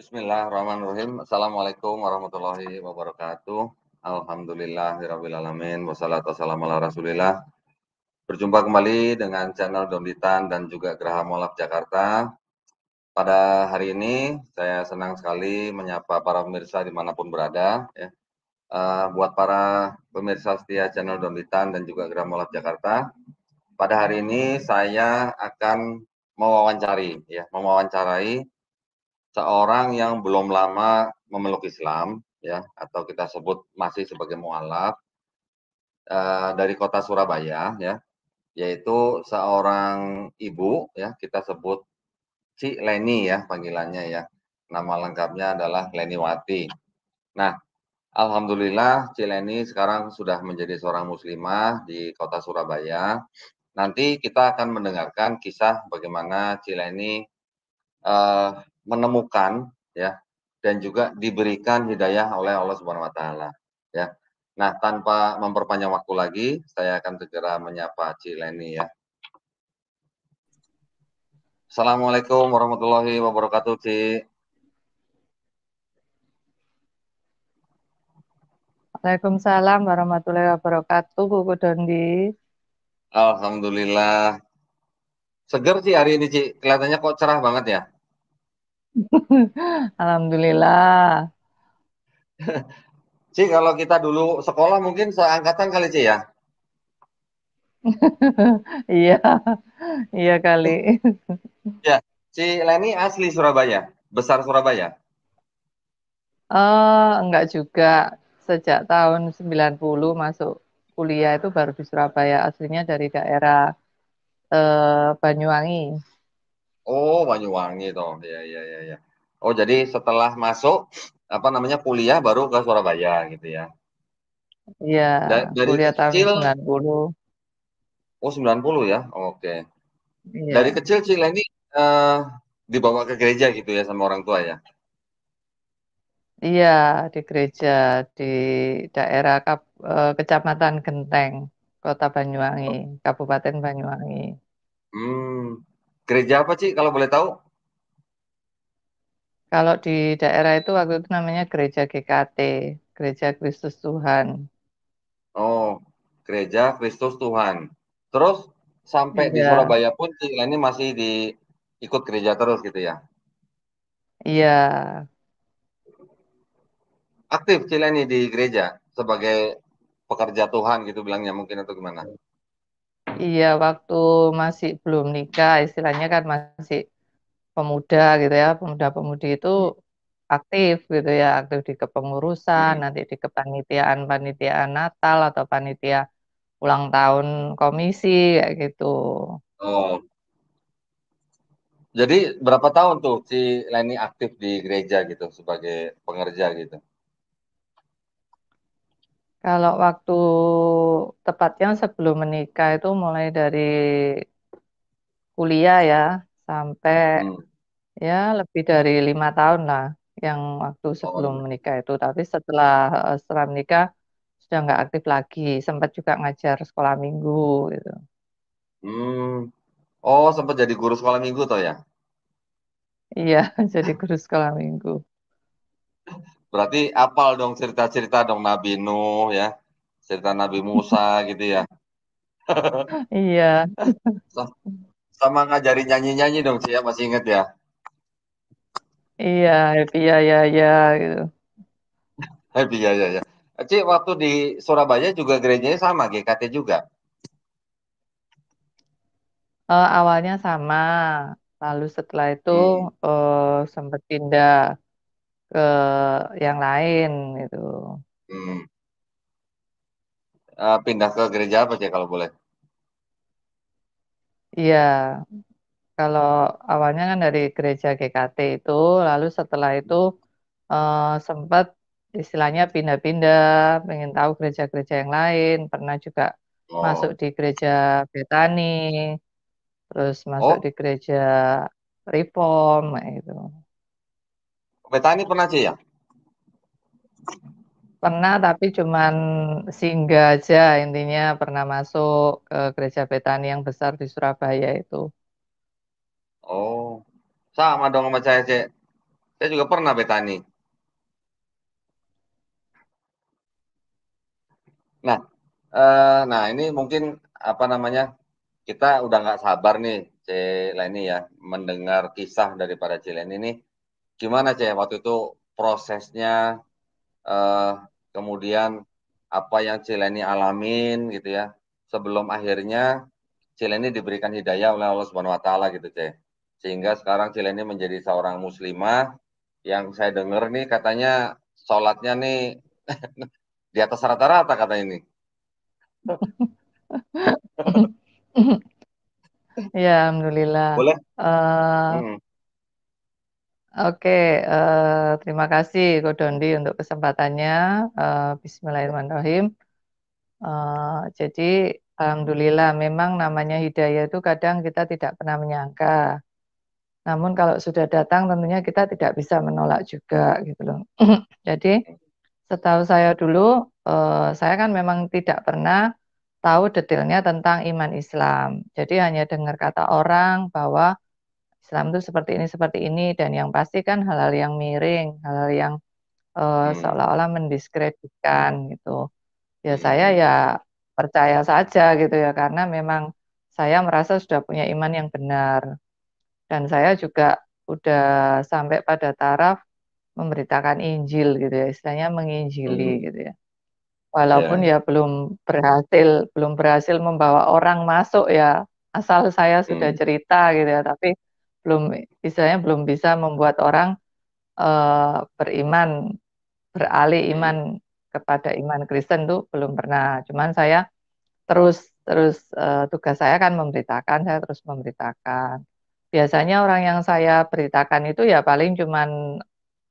Bismillahirrahmanirrahim. Assalamualaikum warahmatullahi wabarakatuh. Alhamdulillahirabbil alamin wassalatu wassalamu ala Rasulillah. Berjumpa kembali dengan channel Dombitan dan juga Geraha Molaf Jakarta. Pada hari ini saya senang sekali menyapa para pemirsa dimanapun berada. Ya. Buat para pemirsa setia channel Dombitan dan juga Geraha Molaf Jakarta, pada hari ini saya akan mewawancarai seorang yang belum lama memeluk Islam, ya, atau kita sebut masih sebagai mualaf, dari kota Surabaya, ya, yaitu seorang ibu, ya, kita sebut Ci Leni ya panggilannya ya. Nama lengkapnya adalah Leniwati. Nah, alhamdulillah Ci Leni sekarang sudah menjadi seorang muslimah di kota Surabaya. Nanti kita akan mendengarkan kisah bagaimana Ci Leni menemukan ya dan juga diberikan hidayah oleh Allah Subhanahu wa taala ya. Nah, tanpa memperpanjang waktu lagi, saya akan segera menyapa Ci Leni ya. Assalamualaikum warahmatullahi wabarakatuh, Ci. Waalaikumsalam warahmatullahi wabarakatuh, Bu Dondi. Alhamdulillah. Seger Ci hari ini, Ci. Kelihatannya kok cerah banget ya. Alhamdulillah. Ci, kalau kita dulu sekolah mungkin seangkatan kali, Ci ya. Iya, iya kali. Ya, Ci Leni asli Surabaya, besar Surabaya. Enggak juga. Sejak tahun 90 masuk kuliah itu baru di Surabaya. Aslinya dari daerah Banyuwangi. Oh, Banyuwangi toh. Ya, ya, ya, ya. Oh, jadi setelah masuk apa namanya kuliah baru ke Surabaya gitu ya. Iya, Dari kuliah tahun kecil 90. oh 90 ya. Oke. Dari Iya. kecil Cila ini dibawa ke gereja gitu ya sama orang tua ya. Iya, di gereja di daerah Kecamatan Genteng, Kota Banyuwangi, Kabupaten Banyuwangi. Hmm. Gereja apa sih kalau boleh tahu? Kalau di daerah itu waktu itu namanya Gereja GKT, Gereja Kristus Tuhan. Oh, Gereja Kristus Tuhan. Terus sampai di Iya, Surabaya pun Cila ini masih ikut gereja terus gitu ya. iya, Aktif Cila ini di gereja sebagai pekerja Tuhan gitu bilangnya mungkin atau gimana? iya. Waktu masih belum nikah, istilahnya kan masih pemuda gitu ya, pemuda-pemudi itu Hmm. aktif gitu ya, aktif di kepengurusan, Hmm. nanti di kepanitiaan-panitiaan Natal atau panitia ulang tahun komisi kayak gitu. Oh, jadi berapa tahun tuh si Leni aktif di gereja gitu sebagai pengerja gitu? Kalau waktu tepatnya sebelum menikah itu mulai dari kuliah ya sampai Hmm. ya lebih dari 5 tahun lah yang waktu sebelum Oh, menikah itu. Tapi setelah menikah sudah nggak aktif lagi. Sempat juga ngajar sekolah minggu gitu. hmm. Oh, sempat jadi guru sekolah minggu toh ya? Iya, jadi guru sekolah minggu. Berarti apal dong cerita-cerita dong Nabi Nuh ya, cerita Nabi Musa gitu ya. Iya, Sa- Sama ngajarin nyanyi-nyanyi dong sih ya, masih inget ya? iya, happy ya ya ya gitu. Happy ya ya ya. Cik, waktu di Surabaya juga gerejanya sama, GKT juga? Awalnya sama, lalu setelah itu Hmm. sempat pindah ke yang lain gitu. Hmm. Pindah ke gereja apa sih kalau boleh? Iya, kalau awalnya kan dari gereja GKT itu, lalu setelah itu sempat istilahnya pindah-pindah, pengen tahu gereja-gereja yang lain, pernah juga masuk Oh, di gereja Betani, terus masuk oh, di gereja Reform, kayak gitu. Betani pernah sih ya? Pernah tapi cuman singgah aja, intinya pernah masuk ke gereja Betani yang besar di Surabaya itu. Oh, sama dong sama saya, Cik. Saya juga pernah Betani. Nah, nah ini mungkin apa namanya, kita udah nggak sabar nih, Leni ya, mendengar kisah daripada Leni ini. Gimana waktu itu prosesnya, eh, kemudian apa yang Leni alamin gitu ya, sebelum akhirnya Leni diberikan hidayah oleh Allah Subhanahu Wa Taala gitu sehingga sekarang Leni menjadi seorang muslimah yang saya dengar nih katanya sholatnya nih di atas rata-rata kata ini. Ya, alhamdulillah. Boleh? Uh, Hmm. Oke, terima kasih Ko Dondi untuk kesempatannya. Bismillahirrahmanirrahim. Jadi, alhamdulillah, memang namanya hidayah itu kadang kita tidak pernah menyangka. Namun kalau sudah datang, tentunya kita tidak bisa menolak juga, gitu loh. Jadi, setahu saya dulu, saya kan memang tidak pernah tahu detailnya tentang iman Islam. Jadi hanya dengar kata orang bahwa Islam itu seperti ini, dan yang pasti kan hal-hal yang miring, hal-hal yang Hmm. seolah-olah mendiskreditkan gitu. Ya saya Hmm. ya percaya saja gitu ya, karena memang saya merasa sudah punya iman yang benar. Dan saya juga udah sampai pada taraf memberitakan Injil gitu ya, istilahnya menginjili Hmm. gitu ya. Walaupun Ya. ya belum berhasil membawa orang masuk ya, asal saya sudah Hmm. cerita gitu ya, tapi belum istilahnya belum bisa membuat orang beriman, beralih Hmm. iman kepada iman Kristen tuh belum pernah. Cuman saya terus terus tugas saya kan memberitakan, saya terus memberitakan. Biasanya orang yang saya beritakan itu ya paling cuman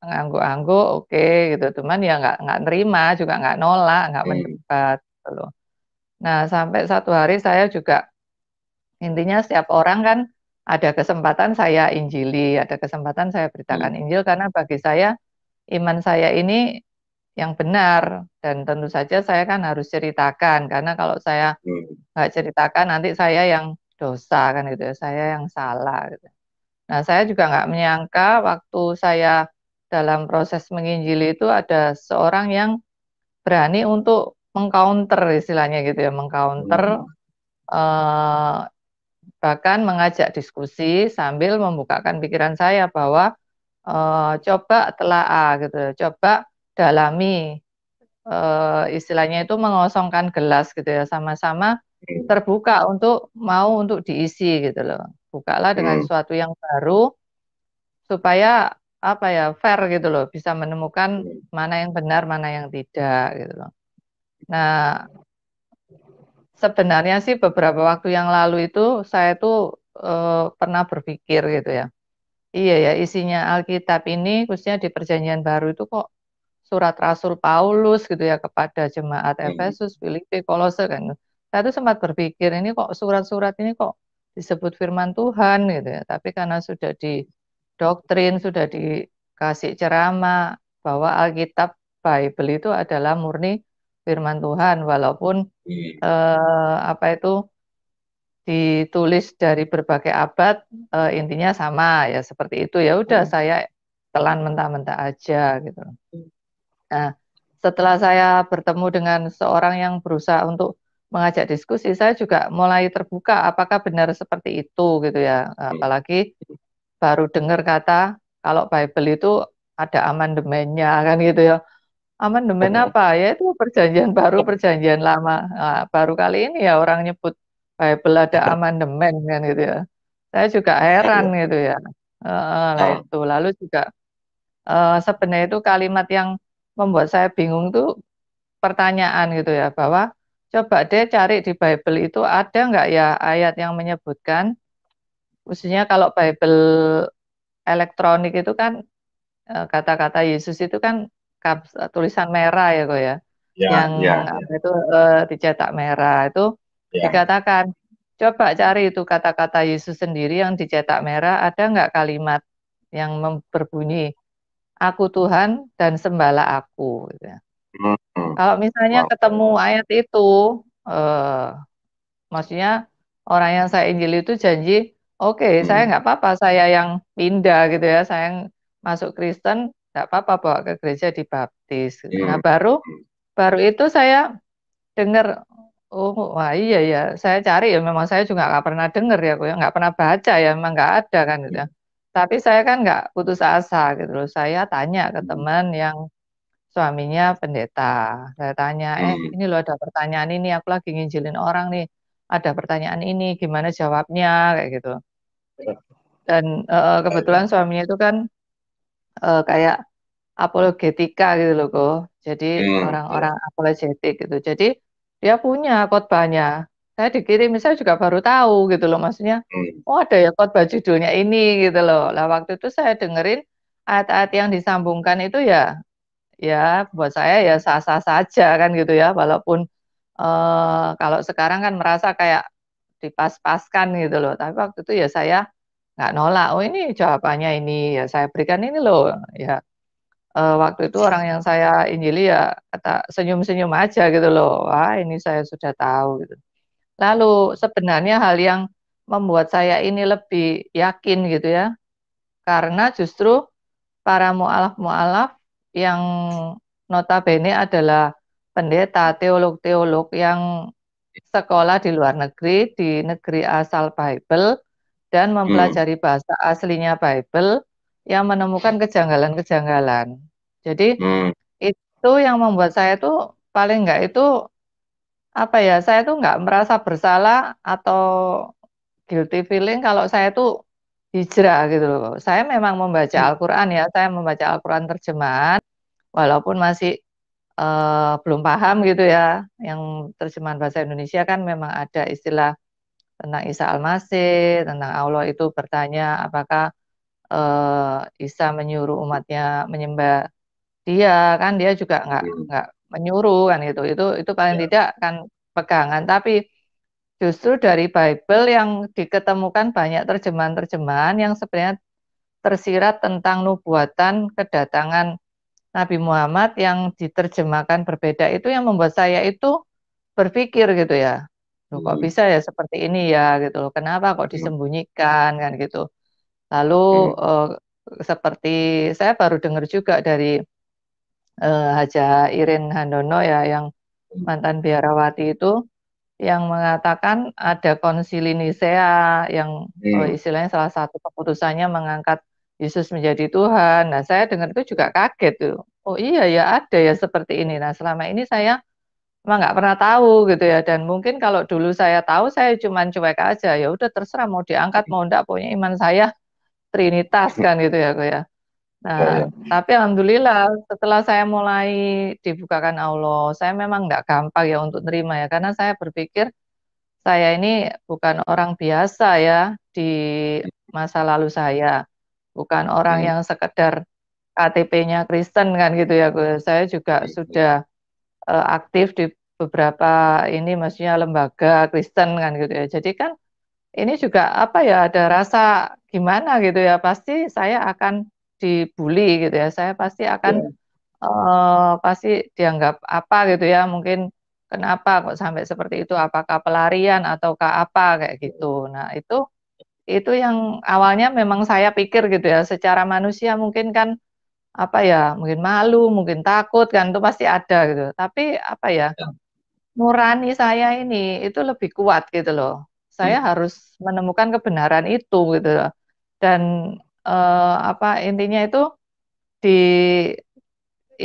ngangguk-ngangguk, oke gitu. Cuman ya nggak nerima, juga nggak nolak, nggak Hmm. mendebat gitu loh. Nah, sampai satu hari saya juga intinya setiap orang kan ada kesempatan saya injili, ada kesempatan saya beritakan Hmm. Injil karena bagi saya iman saya ini yang benar dan tentu saja saya kan harus ceritakan karena kalau saya Hmm. nggak ceritakan nanti saya yang dosa kan gitu ya, saya yang salah gitu. Nah, saya juga nggak menyangka waktu saya dalam proses menginjili itu ada seorang yang berani untuk mengcounter istilahnya gitu ya, mengcounter Hmm. eh, bahkan mengajak diskusi sambil membukakan pikiran saya bahwa coba telaah gitu ya, coba dalami istilahnya itu mengosongkan gelas gitu ya, sama-sama terbuka untuk mau untuk diisi gitu loh. Bukalah dengan Hmm. sesuatu yang baru supaya apa ya fair gitu loh, bisa menemukan Hmm. mana yang benar, mana yang tidak gitu loh. Nah, sebenarnya sih beberapa waktu yang lalu itu saya tuh pernah berpikir gitu ya. Iya ya, isinya Alkitab ini khususnya di Perjanjian Baru itu kok surat Rasul Paulus gitu ya kepada jemaat Hmm. Efesus, Filipi, Kolose kan. Saya tuh sempat berpikir ini kok surat-surat ini kok disebut firman Tuhan gitu ya. Tapi karena sudah didoktrin, sudah dikasih ceramah bahwa Alkitab Bible itu adalah murni firman Tuhan walaupun apa itu ditulis dari berbagai abad intinya sama ya seperti itu ya udah Hmm. saya telan mentah-mentah aja gitu. Nah, setelah saya bertemu dengan seorang yang berusaha untuk mengajak diskusi, saya juga mulai terbuka apakah benar seperti itu gitu ya. Hmm. Apalagi baru dengar kata kalau Bible itu ada amandemennya kan gitu ya. Amandemen apa? Ya itu perjanjian baru, perjanjian lama. Nah, baru kali ini ya orang nyebut Bible ada amandemen kan gitu ya. Saya juga heran Iya. gitu ya. Lah Ah. itu lalu juga sebenarnya itu kalimat yang membuat saya bingung tuh pertanyaan gitu ya bahwa coba deh cari di Bible itu ada nggak ya ayat yang menyebutkan khususnya kalau Bible elektronik itu kan kata-kata Yesus itu kan tulisan merah ya kok ya Ya, yang ya, apa ya, itu dicetak merah itu ya. dikatakan coba cari itu kata-kata Yesus sendiri yang dicetak merah ada nggak kalimat yang berbunyi aku Tuhan dan sembahlah aku gitu ya. Hmm. Kalau misalnya Wow. ketemu ayat itu, eh, maksudnya orang yang saya injili itu janji, oke, saya Hmm. nggak apa-apa, saya yang pindah gitu ya, saya yang masuk Kristen, nggak apa-apa bawa ke gereja dibaptis. Gitu. Nah Hmm. baru baru itu saya dengar, oh wah iya ya, saya cari ya memang saya juga nggak pernah dengar ya, ya nggak pernah baca ya, memang nggak ada kan gitu ya. Tapi saya kan nggak putus asa gitu loh. Saya tanya ke Hmm. teman yang suaminya pendeta. Saya tanya, Hmm. ini loh ada pertanyaan ini, aku lagi nginjilin orang nih, ada pertanyaan ini, gimana jawabnya kayak gitu. Dan kebetulan suaminya itu kan kayak apologetika gitu loh kok. Jadi Hmm. Ya. orang-orang apologetik gitu. Jadi dia punya khotbahnya. Saya dikirim, saya juga baru tahu gitu loh. Maksudnya, Hmm. oh ada ya khotbah judulnya ini gitu loh. Lah waktu itu saya dengerin ayat-ayat yang disambungkan itu ya, ya buat saya ya sah-sah saja kan gitu ya. Walaupun kalau sekarang kan merasa kayak dipas-paskan gitu loh. Tapi waktu itu ya saya nggak nolak. Oh ini jawabannya ini ya saya berikan ini loh ya. Waktu itu orang yang saya injili ya kata senyum-senyum aja gitu loh. Wah, ini saya sudah tahu gitu. Lalu sebenarnya hal yang membuat saya ini lebih yakin gitu ya, karena justru para mualaf-mualaf yang notabene adalah pendeta, teolog-teolog yang sekolah di luar negeri, di negeri asal Bible, dan Hmm. mempelajari bahasa aslinya Bible yang menemukan kejanggalan-kejanggalan. Jadi Hmm. itu yang membuat saya tuh paling enggak itu apa ya, saya tuh nggak merasa bersalah atau guilty feeling kalau saya tuh hijrah gitu loh. Saya memang membaca Hmm. Al-Quran ya, saya membaca Al-Quran terjemahan, walaupun masih belum paham gitu ya. Yang terjemahan bahasa Indonesia kan memang ada istilah tentang Isa Al-Masih, tentang Allah itu bertanya apakah Isa menyuruh umatnya menyembah dia kan dia juga Hmm. nggak menyuruh kan gitu itu paling Ya. tidak kan pegangan tapi justru dari Bible yang diketemukan banyak terjemahan-terjemahan yang sebenarnya tersirat tentang nubuatan kedatangan Nabi Muhammad yang diterjemahkan berbeda itu yang membuat saya itu berpikir gitu ya. Loh, kok Hmm. bisa ya seperti ini ya gitu loh. Kenapa kok Hmm. disembunyikan kan gitu. Lalu Hmm. seperti saya baru dengar juga dari Haja Irin Handono ya yang mantan biarawati itu yang mengatakan ada konsili Nisea yang Hmm. istilahnya salah satu keputusannya mengangkat Yesus menjadi Tuhan. Nah, saya dengar itu juga kaget tuh. Oh iya ya ada ya seperti ini. Nah, selama ini saya emang nggak pernah tahu gitu ya. Dan mungkin kalau dulu saya tahu saya cuma cuek aja. Ya udah terserah mau diangkat mau enggak. Pokoknya iman saya Trinitas kan gitu ya, kok ya. Ya, Nah, ya. tapi alhamdulillah setelah saya mulai dibukakan Allah, saya memang nggak gampang ya untuk nerima ya, karena saya berpikir saya ini bukan orang biasa ya di masa lalu saya, bukan orang Hmm. yang sekedar KTP-nya Kristen kan gitu ya. Saya juga Hmm. sudah aktif di beberapa ini, maksudnya lembaga Kristen kan gitu ya. Jadi kan ini juga apa ya ada rasa gimana gitu ya pasti saya akan dibully gitu ya saya pasti akan Ya. pasti dianggap apa gitu ya mungkin kenapa kok sampai seperti itu apakah pelarian ataukah apa kayak gitu nah itu yang awalnya memang saya pikir gitu ya secara manusia mungkin kan apa ya mungkin malu mungkin takut kan itu pasti ada gitu tapi apa ya Ya. nurani saya ini itu lebih kuat gitu loh. Saya Hmm. harus menemukan kebenaran itu gitu loh. Dan apa intinya itu di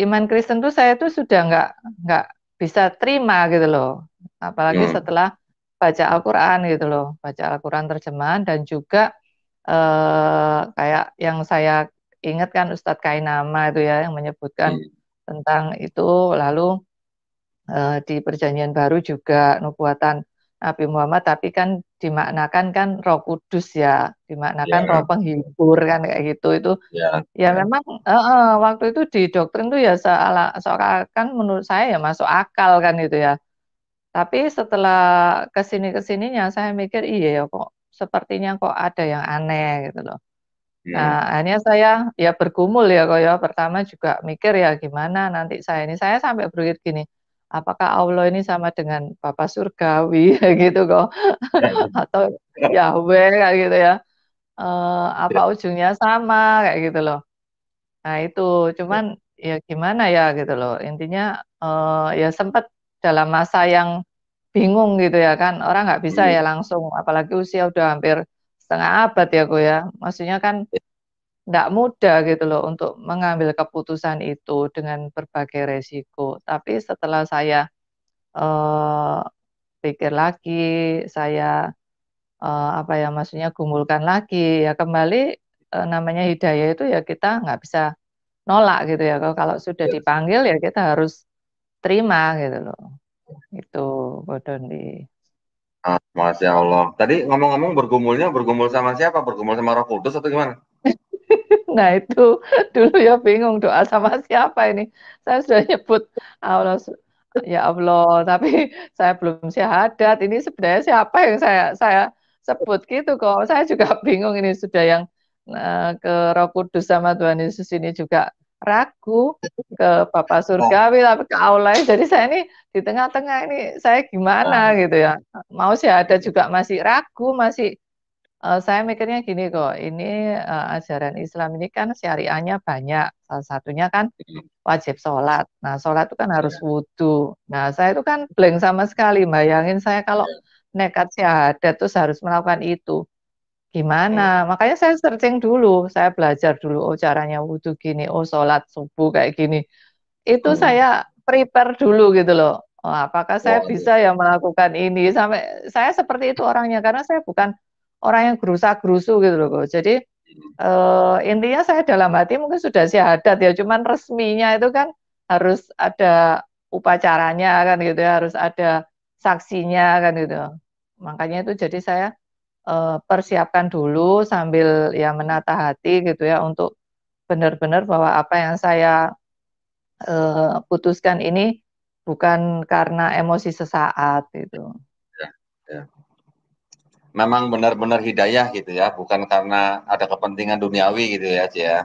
iman Kristen tuh saya tuh sudah nggak bisa terima gitu loh. Apalagi Hmm. setelah baca Al-Quran gitu loh, baca Al-Quran terjemahan dan juga kayak yang saya ingat kan Ustadz Kainama itu ya yang menyebutkan Hmm. tentang itu lalu di Perjanjian Baru juga nubuatan Nabi Muhammad, tapi kan dimaknakan kan Roh Kudus ya, dimaknakan Roh Ya. penghibur kan kayak gitu. Itu Ya. ya Ya. memang waktu itu di doktrin tuh ya seakan menurut saya ya masuk akal kan itu ya. Tapi setelah kesininya saya mikir iya ya kok sepertinya kok ada yang aneh gitu loh. Nah, Hmm. akhirnya saya ya bergumul ya kok ya. Pertama juga mikir ya gimana nanti saya ini. Saya sampai berpikir gini, apakah Allah ini sama dengan Bapa Surgawi gitu kok. Atau Yahweh kayak gitu ya. Apa Ya. ujungnya sama kayak gitu loh. Nah itu, cuman ya gimana ya gitu loh. Intinya ya sempat dalam masa yang bingung gitu ya kan. Orang nggak bisa ya Hmm. langsung, apalagi usia udah hampir setengah abad ya aku ya. Maksudnya kan nggak mudah gitu loh untuk mengambil keputusan itu dengan berbagai resiko. Tapi setelah saya eh, pikir lagi, saya apa ya maksudnya gumulkan lagi ya kembali namanya hidayah itu ya kita nggak bisa nolak gitu ya. Kalau sudah Ya. dipanggil ya kita harus terima gitu loh. Itu Bodondi. Ah, Masya Allah. Tadi ngomong-ngomong bergumulnya, bergumul sama siapa? Bergumul sama Roh Kudus atau gimana? Nah itu dulu ya bingung doa sama siapa ini. Saya sudah nyebut Allah, ya Allah, tapi saya belum syahadat. Ini sebenarnya siapa yang saya sebut gitu kok. Saya juga bingung ini sudah yang ke Roh Kudus sama Tuhan Yesus ini juga ragu ke Bapa Oh, Surgawi tapi ke Allah. Jadi saya ini di tengah-tengah ini saya gimana ah, gitu ya. Mau syahadat juga masih ragu, masih saya mikirnya gini kok, ini ajaran Islam ini kan syariahnya banyak. Salah satunya kan wajib sholat. Nah, sholat itu kan harus ya, wudhu. Nah, saya itu kan blank sama sekali. Bayangin saya kalau ya. nekat syahadat terus harus melakukan itu. Gimana? Hmm, Makanya saya searching dulu, saya belajar dulu, oh caranya wudhu gini, oh sholat subuh kayak gini. Itu hmm. saya prepare dulu gitu loh. Oh, apakah saya Waduh. bisa ya melakukan ini? Sampai saya seperti itu orangnya, karena saya bukan orang yang gerusa-gerusu gitu loh, kok. Jadi intinya saya dalam hati mungkin sudah syahadat ya, cuman resminya itu kan harus ada upacaranya kan gitu ya, harus ada saksinya kan gitu. Makanya itu jadi saya persiapkan dulu sambil ya menata hati gitu ya untuk benar-benar bahwa apa yang saya putuskan ini bukan karena emosi sesaat gitu. Ya, ya. Memang benar-benar hidayah gitu ya, bukan karena ada kepentingan duniawi gitu ya, Ci ya.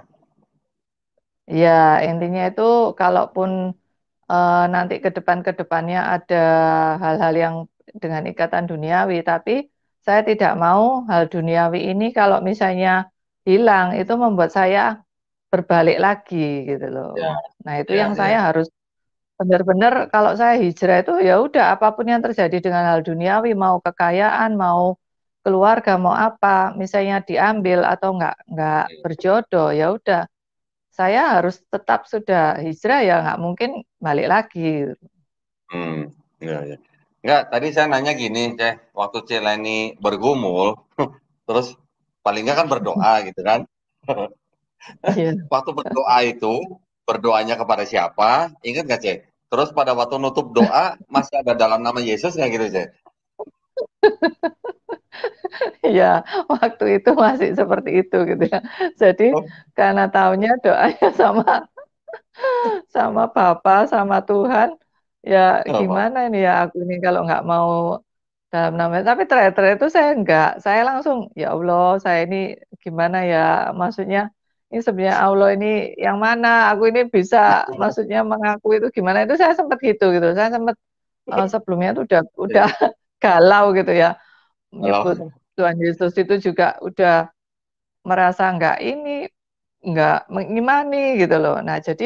Ya, intinya itu kalaupun nanti ke depannya ada hal-hal yang dengan ikatan duniawi, tapi saya tidak mau hal duniawi ini kalau misalnya hilang itu membuat saya berbalik lagi gitu loh. Ya, Nah, itu yang ya, saya ya. harus benar-benar kalau saya hijrah itu ya udah apapun yang terjadi dengan hal duniawi, mau kekayaan, mau keluarga, mau apa, misalnya diambil atau nggak berjodoh, ya udah saya harus tetap sudah hijrah ya nggak mungkin balik lagi. Hmm, ya, ya. Enggak, tadi saya nanya gini, Ceh, waktu Cileni bergumul, terus paling nggak kan berdoa gitu kan. Iya. Waktu berdoa itu, berdoanya kepada siapa? Ingat nggak, Ceh? Terus pada waktu nutup doa, masih ada dalam nama Yesus nggak gitu, Ceh? Ya, waktu itu masih seperti itu gitu ya. Jadi Oh, karena taunya doanya sama sama Bapa, sama Tuhan, ya apa? gimana ini ya aku ini kalau nggak mau dalam namanya. Tapi terakhir itu saya enggak, saya langsung ya Allah, saya ini gimana ya, maksudnya ini sebenarnya Allah ini yang mana? Aku ini bisa, maksudnya mengaku itu gimana? Itu saya sempat gitu gitu. Saya sempat sebelumnya itu udah galau gitu ya, Halo? menyebut Tuhan Yesus itu juga udah merasa nggak mengimani gitu loh. Nah, jadi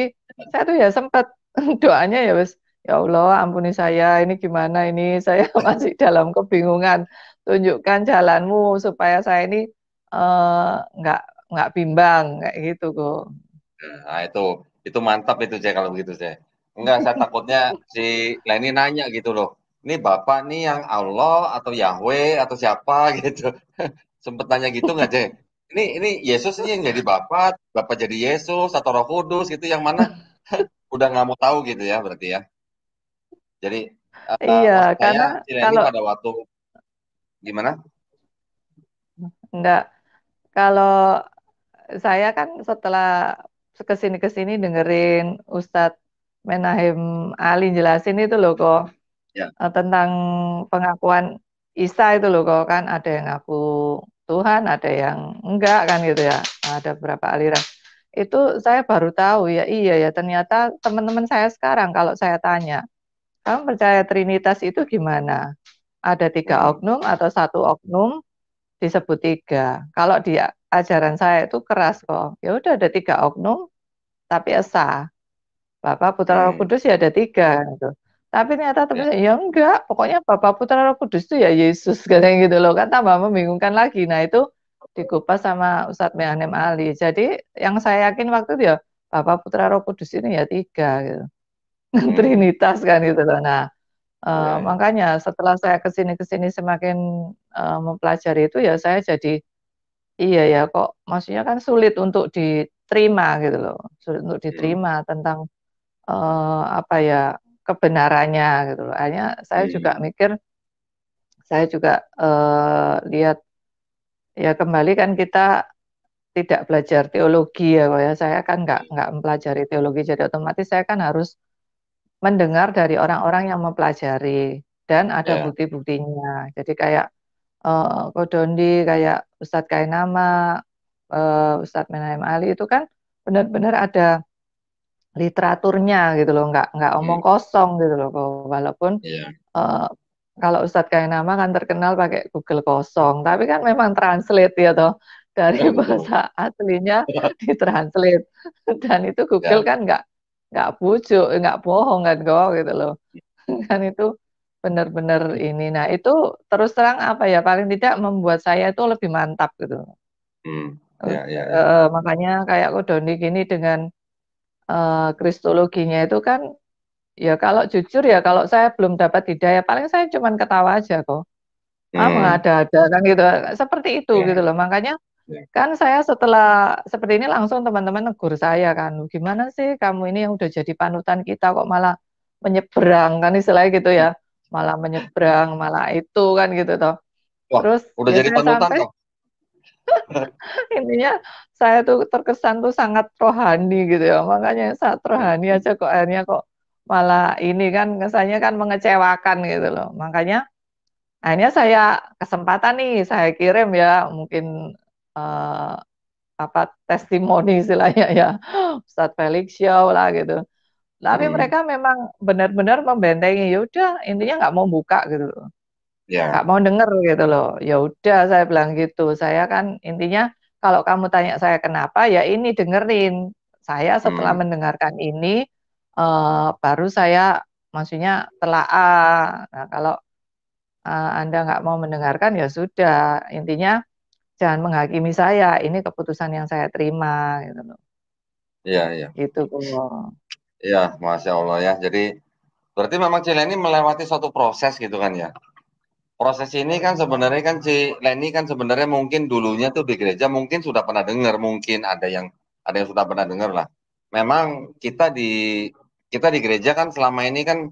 saya tuh ya sempat doanya ya wes ya Allah ampuni saya ini gimana ini saya masih dalam kebingungan. Tunjukkan jalanmu supaya saya ini eh, nggak nggak bimbang kayak gitu kok. Nah, itu mantap itu, Ceh, kalau begitu, Ceh. Enggak, saya takutnya si Leni nanya gitu loh. Ini Bapak nih yang Allah atau Yahweh atau siapa gitu. Sempet nanya gitu nggak, Ceh? Ini Yesus ini yang jadi Bapak, Bapak jadi Yesus atau Roh Kudus gitu yang mana? Udah nggak mau tahu gitu ya berarti ya. Jadi Iya, maksud saya karena si Leni kalau pada waktu gimana? enggak kalau saya kan setelah kesini dengerin Ustadz Menahem Ali jelasin itu loh kok Ya. tentang pengakuan Isa itu loh kok kan ada yang ngaku Tuhan, ada yang enggak kan gitu ya. Ada beberapa aliran. Itu saya baru tahu ya iya ya ternyata teman-teman saya sekarang kalau saya tanya, kamu percaya Trinitas itu gimana? Ada tiga Hmm. oknum atau satu oknum disebut tiga. Kalau di ajaran saya itu keras kok. Ya udah ada tiga oknum, tapi esa. Bapa, Putra, Roh Hmm. Kudus ya ada 3 gitu. Tapi ternyata teman Ya. saya, ya enggak, pokoknya Bapa, Putra, Roh Kudus itu ya Yesus katanya gitu loh. Kan tambah membingungkan lagi. Nah itu dikupas sama Ustadz Mehanem Ali. Jadi yang saya yakin waktu itu ya Bapa, Putra, Roh Kudus ini ya 3 gitu. Hmm. Trinitas kan gitu loh. Nah Ya, ya. makanya setelah saya kesini semakin mempelajari itu ya saya jadi iya ya kok maksudnya kan sulit untuk diterima gitu loh. Sulit untuk Hmm. diterima tentang apa ya, kebenarannya gitu loh. Akhirnya saya juga Hmm. mikir, saya juga, lihat ya kembali kan kita tidak belajar teologi ya Kak ya, saya kan nggak mempelajari teologi, jadi otomatis saya kan harus mendengar dari orang-orang yang mempelajari dan ada Ya. bukti-buktinya. Jadi kayak, Kodondi, kayak Ustadz Kainama, Ustadz Menahem Ali itu kan benar-benar ada literaturnya gitu loh, nggak omong Hmm. kosong gitu loh, walaupun, Ya. eee, kalau Ustadz Kainama kan terkenal pakai Google kosong, tapi kan memang translate ya toh, dari Betul. bahasa aslinya ditranslate dan itu Google Ya. kan nggak bujuk, nggak bohong kan kok gitu loh. Kan itu benar-benar ini. Nah itu terus terang apa ya, paling tidak membuat saya itu lebih mantap gitu. Hmm. Ya, ya, ya. Makanya kayak Kodoni gini dengan kristologinya itu kan, ya kalau jujur ya kalau saya belum dapat hidayah, paling saya cuman ketawa aja kok. Ah, Hmm. mengada-ada kan gitu, seperti itu gitu Ya. loh. Makanya Ya. kan saya setelah seperti ini langsung teman-teman negur saya kan, "Gimana sih kamu ini yang udah jadi panutan kita kok malah menyeberang," kan istilahnya gitu ya, malah menyeberang, malah itu kan gitu toh. Wah, Terus udah ya jadi saya panutan sampai toh. intinya saya tuh terkesan tuh sangat rohani gitu ya, makanya sangat rohani Hmm. aja kok akhirnya kok malah ini kan kesannya kan mengecewakan gitu loh. Makanya akhirnya saya kesempatan nih saya kirim ya mungkin, eee, apa, testimoni istilahnya ya, Ustadz Felix Show lah gitu. Tapi Hmm. mereka memang benar-benar membentengi, ya udah intinya nggak mau buka gitu loh. Nggak Ya. mau denger gitu loh. Ya udah saya bilang gitu, saya kan intinya kalau kamu tanya saya kenapa, ya ini dengerin. Saya setelah Hmm. mendengarkan ini, baru saya maksudnya telaah. Nah kalau, Anda nggak mau mendengarkan, ya sudah, intinya jangan menghakimi saya, ini keputusan yang saya terima gitu loh, Iya, iya. gitu kok. Iya, Masya Allah ya. Jadi berarti memang si Leni melewati suatu proses gitu kan ya. Proses ini kan sebenarnya kan si Leni kan sebenarnya mungkin dulunya tuh di gereja mungkin sudah pernah dengar, mungkin ada yang sudah pernah dengar lah. Memang kita di gereja kan selama ini kan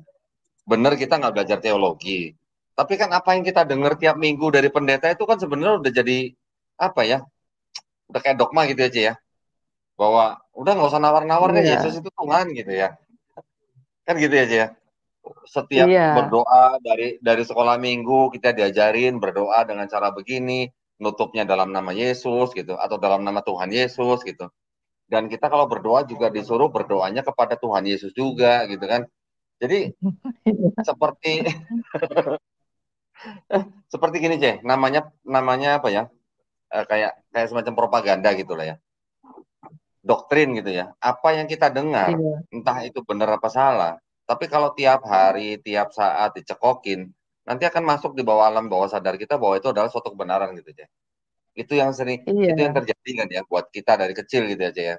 benar kita nggak belajar teologi. Tapi kan apa yang kita dengar tiap minggu dari pendeta itu kan sebenarnya udah jadi apa ya? Udah kayak dogma gitu aja ya. Bahwa udah nggak usah nawar-nawar deh, Yesus Iya, itu Tuhan gitu ya. Kan gitu aja ya. Setiap iya. berdoa dari sekolah minggu kita diajarin berdoa dengan cara begini, nutupnya dalam nama Yesus gitu atau dalam nama Tuhan Yesus gitu. Dan kita kalau berdoa juga disuruh berdoanya kepada Tuhan Yesus juga gitu kan. Jadi seperti seperti gini Ceh, namanya namanya apa ya? Kayak kayak semacam propaganda gitu lah ya. Doktrin gitu ya. Apa yang kita dengar, Iya, entah itu benar apa salah, tapi kalau tiap hari, tiap saat dicekokin, nanti akan masuk di bawah alam bawah sadar kita bahwa itu adalah suatu kebenaran gitu ya. Itu yang iya, terjadi kan ya buat kita dari kecil gitu aja ya.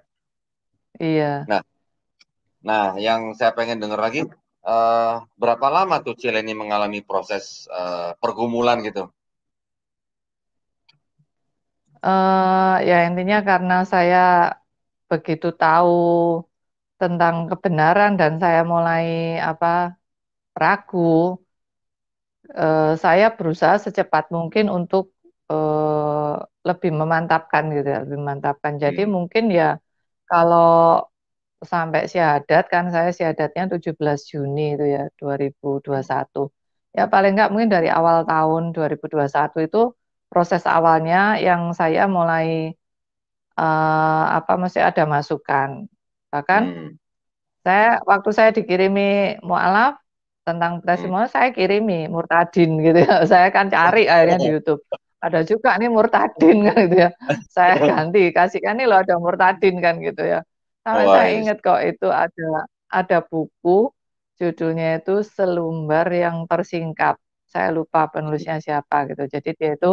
iya. Nah, nah yang saya pengen dengar lagi berapa lama tuh Cileni mengalami proses pergumulan gitu? Ya intinya karena saya begitu tahu tentang kebenaran dan saya mulai apa, ragu, saya berusaha secepat mungkin untuk, lebih memantapkan gitu ya, lebih memantapkan. Jadi Hmm. mungkin ya kalau sampai syahadat kan saya syahadatnya 17 Juni itu ya, Hmm. 2021. Ya paling nggak mungkin dari awal tahun 2021 itu proses awalnya yang saya mulai, apa, masih ada masukan. Bahkan Hmm. waktu saya dikirimi mualaf tentang Hmm. testimoni, saya kirimi Murtadin gitu ya. Saya kan cari akhirnya di YouTube. Ada juga nih Murtadin kan gitu ya. Saya ganti, kasihkan nih loh ada Murtadin kan gitu ya. Sampai saya Wais. ingat kok itu ada buku judulnya itu Selumbar yang Tersingkap. Saya lupa penulisnya siapa gitu. Jadi dia itu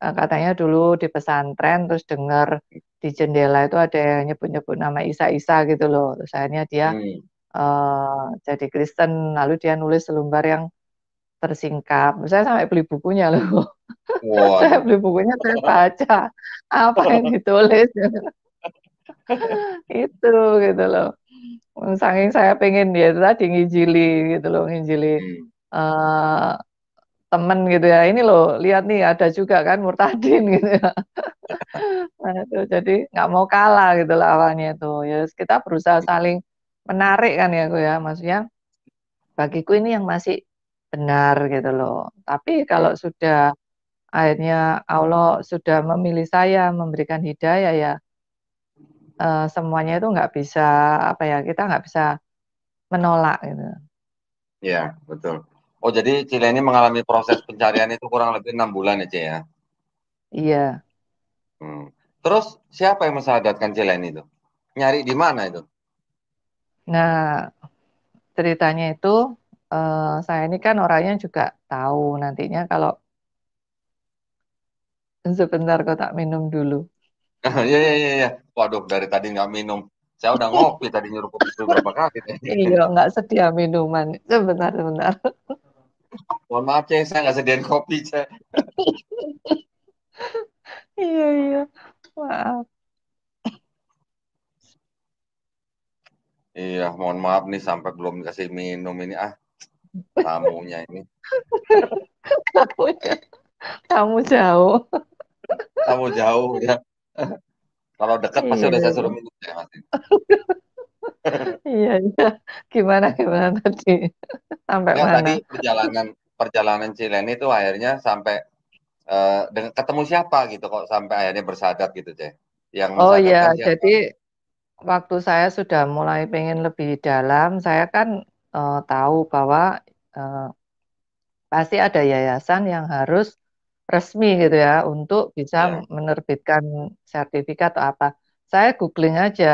katanya dulu di pesantren terus dengar di jendela itu ada yang nyebut-nyebut nama Isa-Isa gitu loh. Terus akhirnya dia Hmm. jadi Kristen lalu dia nulis Selumbar yang Tersingkap. Saya sampai beli bukunya loh. Saya Waduh. beli bukunya, saya baca apa yang ditulis itu gitu loh. Saking saya pengen dia itu tadi ngijili gitu loh, ngijili Hmm. eh temen gitu ya. Ini loh, lihat nih ada juga kan Murtadin gitu ya. Nah, itu jadi nggak mau kalah gitu lah awalnya itu. Ya kita berusaha saling menarik kan ya, aku ya. Maksudnya bagiku ini yang masih benar gitu loh. Tapi kalau Hmm. sudah akhirnya Allah sudah memilih saya, memberikan hidayah ya, semuanya itu nggak bisa apa ya, kita nggak bisa menolak gitu. Iya, betul. Oh, jadi Cile ini mengalami proses pencarian itu kurang lebih 6 bulan ya, Ce, ya? Iya. Hmm. Terus siapa yang mensadarkan Cilen itu? Nyari di mana itu? Nah, ceritanya itu saya ini kan orangnya juga tahu nantinya kalau sebentar kok tak minum dulu. Iya, iya, iya, iya. Waduh, dari tadi nggak minum. Saya udah ngopi tadi, nyuruh kopi beberapa kali. Iya, nggak sedia minuman. Sebentar, sebentar. Mohon maaf, Ce, saya nggak sediain kopi, Ce. Iya, iya. Maaf. Iya, mohon maaf nih sampai belum kasih minum ini. Ah, tamunya ini. Kamu, kamu jauh. Tamu jauh ya. Kalau dekat pasti Iya, udah saya suruh iya. minum, ya, Mas. Iya, iya. Gimana, gimana tadi? Sampai Nggak, mana? tadi perjalanan perjalanan Cilen itu akhirnya sampai dengan ketemu siapa gitu kok sampai akhirnya bersahadat gitu, Ce. Yang Oh ya, mensadarkan siapa? jadi waktu saya sudah mulai pengen lebih dalam, saya kan tahu bahwa eh, pasti ada yayasan yang harus resmi gitu ya untuk bisa Ya. menerbitkan sertifikat atau apa. Saya googling aja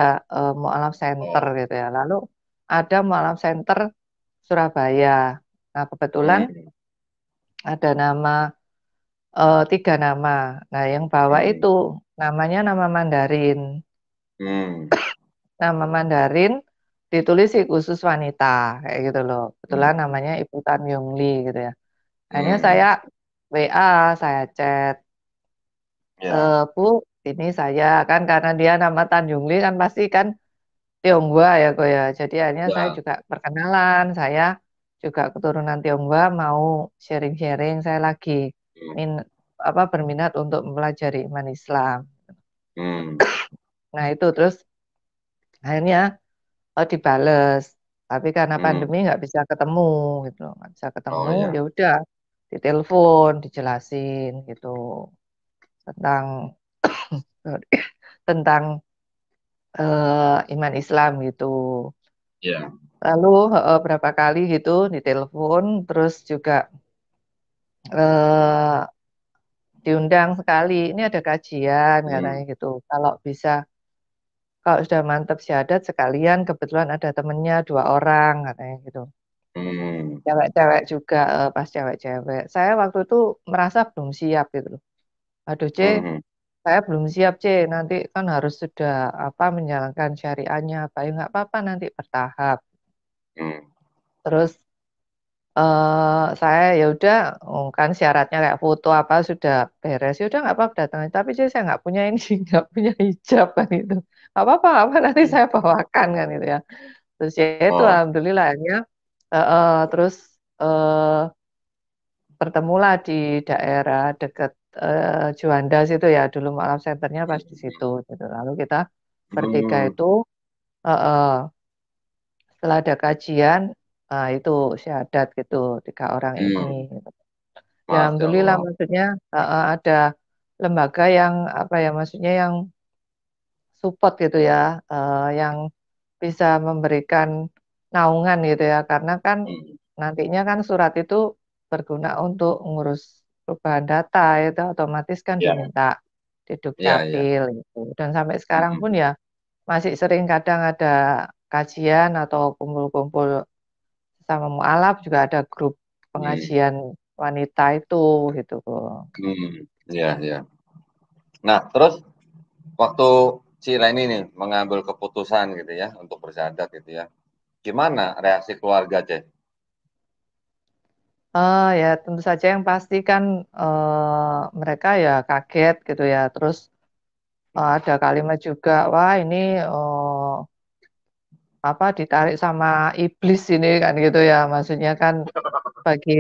Mu'alaf Center Oh. gitu ya. Lalu ada Mu'alaf Center Surabaya. Nah, kebetulan Hmm. ada tiga nama. Nah, yang bawah itu Hmm. namanya nama Mandarin. Hmm. Nama Mandarin ditulis si khusus wanita kayak gitu loh. Kebetulan Hmm. namanya Ibu Tan Yong Lee gitu ya. Akhirnya saya Hmm. WA, saya chat, Ya. Bu, ini saya kan karena dia nama Tanjung Lee kan pasti kan Tionghoa ya kok ya. Jadi akhirnya saya Ya. juga perkenalan, saya juga keturunan Tionghoa mau sharing-sharing, saya lagi Hmm. min apa berminat untuk mempelajari iman Islam. Hmm. Nah itu terus akhirnya dibales, tapi karena Hmm. pandemi nggak bisa ketemu gitu, loh. Nggak bisa ketemu, Oh ya ya. udah ditelepon, dijelasin gitu tentang tentang iman Islam gitu. Ya. Lalu berapa kali gitu ditelepon, terus juga eh, diundang sekali. Ini ada kajian katanya Hmm. gitu. Kalau sudah mantap syahadat sekalian, kebetulan ada temennya 2 orang katanya gitu. Hmm. Cewek-cewek juga, pas cewek-cewek. Saya waktu itu merasa belum siap gitu loh. Aduh, C, Hmm. saya belum siap, C. Nanti kan harus sudah apa menjalankan syariahnya apa. Ya nggak apa-apa nanti bertahap. Hmm. Terus saya ya udah, oh, kan syaratnya kayak foto apa sudah beres, ya udah nggak apa-apa datang. Tapi sih saya nggak punya ini, nggak punya hijab kan itu. Nggak apa nanti Hmm. saya bawakan kan itu ya. Terus ya itu Oh. alhamdulillah akhirnya terus bertemulah di daerah dekat Juanda situ ya. Dulu malam centernya pas di situ gitu. Lalu kita bertiga Hmm. itu eh, setelah ada kajian, itu syahadat gitu 3 orang ini. Hmm. Gitu. Ya Masya alhamdulillah Allah. maksudnya ada lembaga yang apa ya maksudnya yang support gitu ya, yang bisa memberikan naungan gitu ya karena kan Hmm. nantinya kan surat itu berguna untuk ngurus perubahan data itu otomatis kan Ya. diminta di Ya, ya. Dukcapil gitu dan sampai sekarang pun Hmm. ya masih sering kadang ada kajian atau kumpul-kumpul sama mualaf juga ada grup Hmm, pengajian wanita itu gitu kok. iya iya. Nah, terus waktu si Leni nih mengambil keputusan gitu ya untuk bersyahadat gitu ya. Gimana reaksi keluarga, Ceh? Ya tentu saja yang pasti kan mereka ya kaget gitu ya. Terus ada kalimat juga, wah ini apa ditarik sama iblis ini kan gitu ya. Maksudnya kan bagi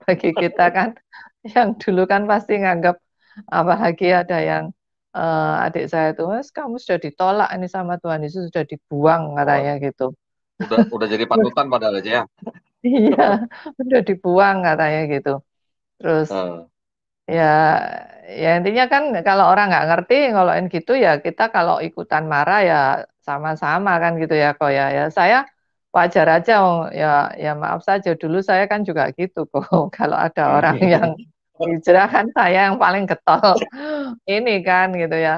bagi kita kan yang dulu kan pasti nganggap apalagi ada yang adik saya itu, "Mas, kamu sudah ditolak ini sama Tuhan Yesus, sudah dibuang," Oh, katanya gitu. udah jadi panutan padahal aja ya. Iya, udah dibuang katanya gitu. Terus Heeh. ya ya intinya kan kalau orang nggak ngerti ngelakuin gitu ya kita kalau ikutan marah ya sama-sama kan gitu ya kok ya. Ya saya wajar aja wong ya ya maaf saja dulu saya kan juga gitu kok. Kalau ada orang yang hijrah kan saya yang paling getol ini kan gitu ya.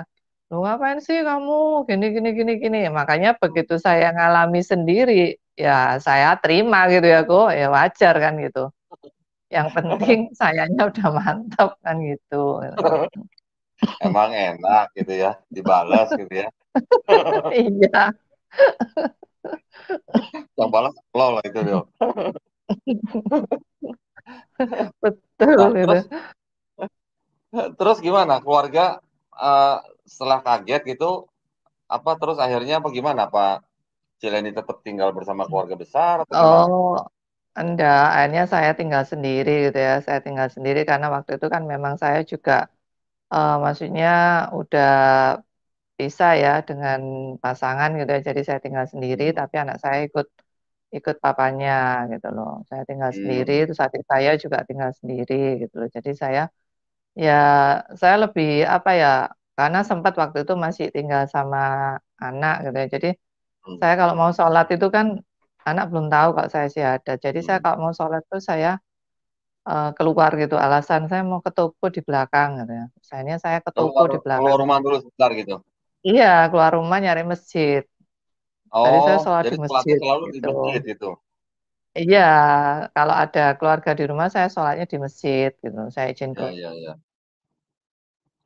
"Loh ngapain sih kamu gini gini gini gini." Makanya begitu saya ngalami sendiri ya saya terima gitu ya kok, ya wajar kan gitu. Yang penting sayanya udah mantap kan gitu. Emang enak gitu ya, dibalas gitu ya. Iya, Yang balas lo lah itu dia. betul Nah, gitu. terus gimana keluarga setelah kaget gitu apa terus akhirnya apa gimana? Apa Cileni tetap tinggal bersama keluarga besar atau gimana? Oh, enggak, akhirnya saya tinggal sendiri gitu ya, saya tinggal sendiri karena waktu itu kan memang saya juga, maksudnya udah pisah ya dengan pasangan gitu ya, jadi saya tinggal sendiri Hmm. tapi anak saya ikut ikut papanya gitu loh. Saya tinggal sendiri, Hmm. terus adik saya juga tinggal sendiri gitu loh. Jadi ya saya lebih apa ya, karena sempat waktu itu masih tinggal sama anak gitu ya, jadi Hmm. saya kalau mau sholat itu kan anak belum tahu kalau saya syahadat. Jadi saya Hmm. kalau mau sholat itu saya, keluar gitu, alasan saya mau ke toko di belakang gitu ya. Misalnya saya ke toko Keluar di keluar belakang rumah dulu sebentar gitu. iya, keluar rumah nyari masjid. Tadi Oh, saya sholat jadi di sholatnya masjid selalu di gitu. masjid gitu. Iya, kalau ada keluarga di rumah saya sholatnya di masjid gitu, saya izin ke Ya ya ya.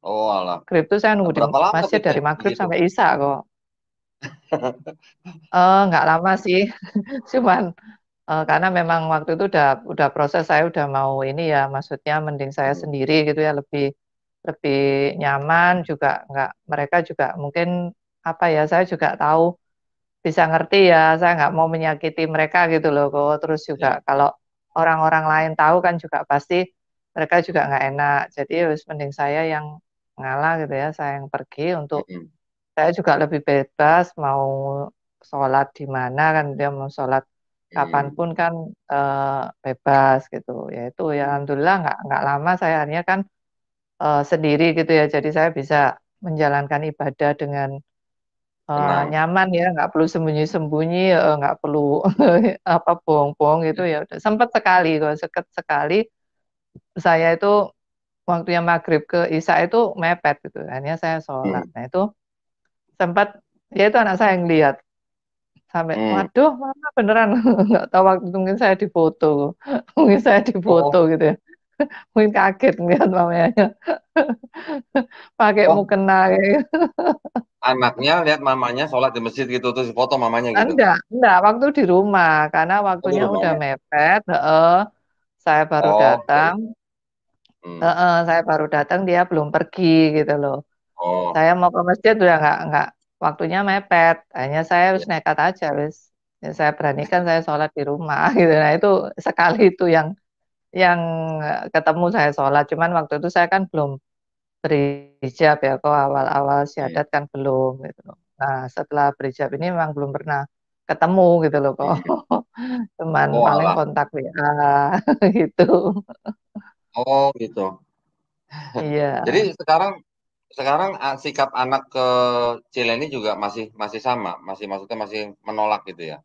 Oh alah. maghrib tuh saya nunggu di Berapa lama masjid tuh Ceh dari maghrib begitu? sampai isya kok. Nggak lama sih, cuman karena memang waktu itu udah proses saya udah mau ini ya, maksudnya mending saya Hmm. sendiri gitu ya, lebih lebih nyaman juga nggak mereka juga mungkin, apa ya, saya juga tahu bisa ngerti ya, saya nggak mau menyakiti mereka gitu loh kok. Terus juga Ya. kalau orang-orang lain tahu kan juga pasti mereka juga nggak enak. Jadi ya wis mending saya yang ngalah gitu ya, saya yang pergi untuk Hmm. saya juga lebih bebas mau sholat di mana kan, dia mau sholat kapan Hmm. pun kan, bebas gitu. Ya itu ya alhamdulillah nggak lama saya akhirnya kan, sendiri gitu ya, jadi saya bisa menjalankan ibadah dengan, Tenang. nyaman ya, nggak perlu sembunyi-sembunyi, nggak perlu apa, bohong-bohong gitu ya udah sempet sekali kok, seket sekali saya itu waktunya maghrib ke isya itu mepet gitu, akhirnya saya sholat. Hmm. Nah itu sempat ya itu anak saya yang lihat. Sampai, Hmm. "Waduh Mama beneran?" Nggak tahu waktu itu mungkin saya difoto, mungkin saya difoto Oh, gitu ya, mungkin kaget ngelihat mamanya pakai oh, mukena kayak gitu. anaknya lihat mamanya sholat di masjid gitu terus foto mamanya gitu. Enggak, waktu di rumah, karena Oh, di waktunya rumah udah ya. mepet heeh, saya baru Oh, ya, datang ya. Hmm. heeh, saya baru datang dia belum pergi gitu loh. Oh, Saya mau ke masjid udah nggak waktunya mepet, akhirnya saya ya. wis nekat aja wis, ya saya beranikan saya sholat di rumah gitu. Nah itu sekali itu yang, ketemu saya sholat, cuman waktu itu saya kan belum berhijab ya, kok awal-awal Hmm. syahadat kan belum gitu loh. Nah setelah berhijab ini memang belum pernah ketemu gitu loh kok, Hmm. cuman Oh, paling alah. kontak WA gitu. Oh, gitu. Iya, Jadi sekarang sekarang sikap anak ke Cileni juga masih masih sama, masih maksudnya masih menolak gitu ya?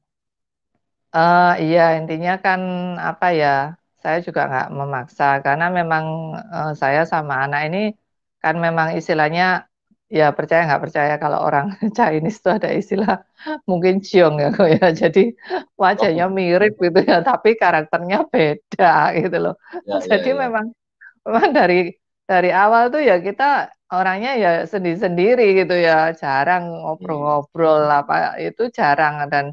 iya intinya kan apa ya, saya juga nggak memaksa karena memang, saya sama anak ini kan memang istilahnya ya percaya nggak percaya kalau orang Chinese itu ada istilah mungkin ciong ya kok ya. Jadi wajahnya Oh, mirip gitu ya, tapi karakternya beda gitu loh. ya, ya, Jadi ya. memang dari awal tuh ya kita orangnya ya sendiri-sendiri gitu ya, jarang Hmm, ngobrol-ngobrol apa itu jarang dan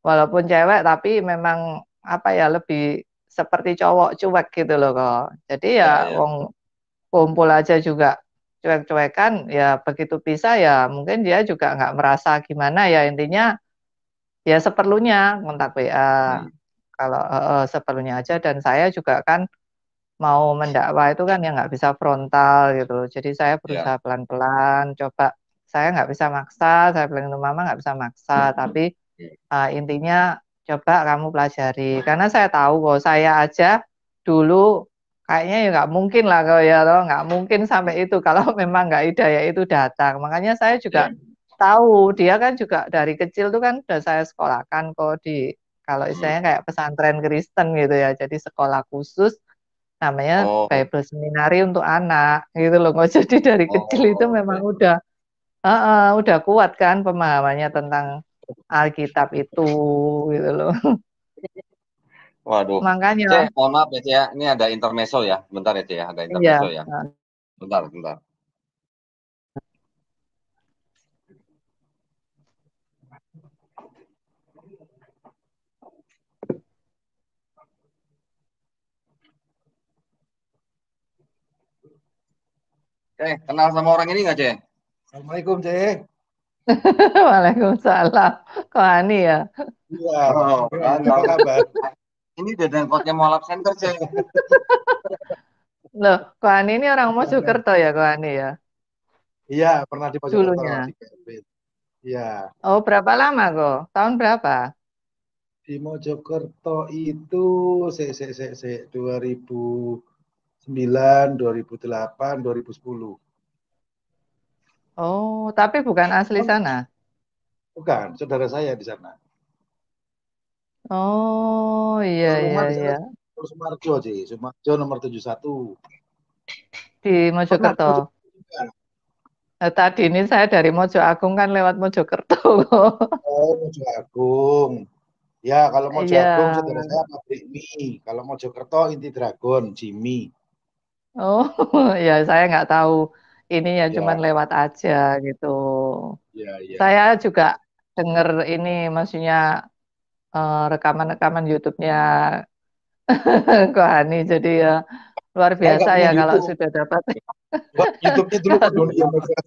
walaupun cewek tapi memang apa ya lebih seperti cowok cuek gitu loh kok. Jadi ya, ya ya. wong kumpul aja juga cuek-cuekan ya begitu bisa ya mungkin dia juga nggak merasa gimana ya intinya ya seperlunya kontak WA Hmm, kalau seperlunya aja dan saya juga kan mau mendakwa itu kan ya nggak bisa frontal gitu loh. Jadi saya ya. berusaha pelan-pelan coba saya nggak bisa maksa saya bilang ke mama nggak bisa maksa tapi Hmm. intinya coba kamu pelajari karena saya tahu kok saya aja dulu kayaknya ya nggak mungkin lah kalau ya loh nggak mungkin sampai itu kalau memang nggak hidayah itu datang makanya saya juga Ya. tahu dia kan juga dari kecil tuh kan udah saya sekolahkan kok di kalau Hmm. istilahnya kayak pesantren Kristen gitu ya jadi sekolah khusus namanya Oh, Bible Seminari untuk anak gitu loh kok jadi dari kecil itu oh, memang oke. udah kuat kan pemahamannya tentang Alkitab itu gitu loh. Waduh. Makanya Cek, mohon maaf ya, Cek ya. Ini ada intermezzo ya. Bentar ya, Cek ya. Ada intermezzo iya. ya. Bentar, bentar. Kenal sama orang ini nggak, Cek? Assalamualaikum, Cek. Waalaikumsalam. Kok Ani ya? Iya, Oh, gimana? Apa tahu. kabar? Ini dedengkotnya Mualaf Center, Cek. Loh, kok Ani ini orang Mojokerto ya, kok Ani ya? Iya, pernah di Mojokerto di Dulunya. Gambit. Iya, Oh, berapa lama kok? Tahun berapa? di Mojokerto itu se 2009, 2008, 2010. Oh, tapi bukan asli Oh, sana. bukan, saudara saya di sana. Oh, iya, Kalau iya, rumah di sana iya. Sumarjo, sih. Sumarjo nomor 71. Di Pernah ke Mojokerto. Mojokerto juga? Tadi ini saya dari Mojo Agung kan lewat Mojokerto. Oh, Mojo Agung. Ya, kalau Mojo Iya. Agung saudara saya pabrik mie. Kalau Mojokerto Inti Dragon, Jimmy. Oh, ya saya nggak tahu. Ini ya cuman Ya, lewat aja gitu. ya, ya. Saya juga denger ini maksudnya rekaman-rekaman YouTube-nya Kohani. Jadi ya luar Saya biasa nggak punya ya kalau YouTube. sudah dapat. YouTube-nya dulu Kalau Pak Doni yang megang.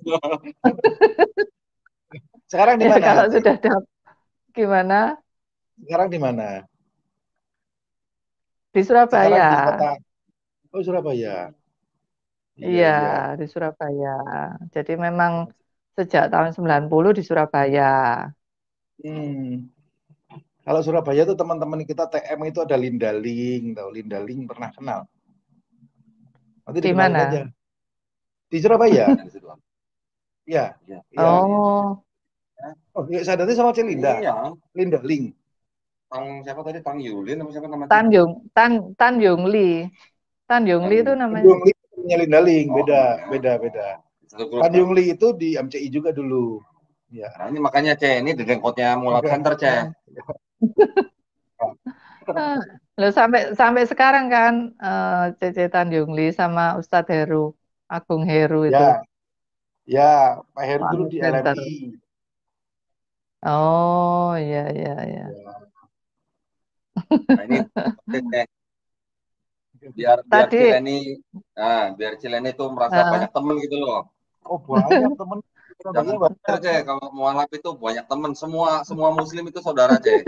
Sekarang di ya mana, kalau Cik? sudah dapat gimana Sekarang di mana? di Sekarang Surabaya. di kota. Oh, Surabaya. Iya, Iya, iya. di Surabaya. Jadi memang sejak tahun 90 di Surabaya. Hmm. Kalau Surabaya itu teman-teman kita TM itu ada Lindaling, tahu Lindaling pernah kenal. Nanti Di dikenalin aja. mana? Di Surabaya. Di situ. Iya, Iya, iya. iya, iya. Oh, Oh, iya, saya tadi sama Celinda. Iya. Lindaling. Tang siapa tadi? Tang Yulin apa siapa nama itu? Tanjung Li. Tanjung Li Tang itu Yulin. namanya. Tanjung Li punya Lindaling, Oh, beda, iya. beda, beda. Satu grup ya. Tanjung Li itu di MCI juga dulu. Ya. Nah, ini makanya, Cek. Ini dedengkotnya Mualaf Center, Cek. Ah, Loh sampai sampai sekarang kan Cece Tanjung Li sama Ustadz Heru, Agung Heru itu, Ya, ya, Pak Heru dulu Muhammad di Center. LMI. Oh, iya iya iya. Ya. Nah, ini Cek. biar biar Tadi Cileni biar Cileni tuh merasa eh, banyak temen gitu loh. Oh, banyak teman Surabaya Jangan khawatir, banyak. Cek, kalau mualaf itu banyak temen, semua semua muslim itu saudara, Cek.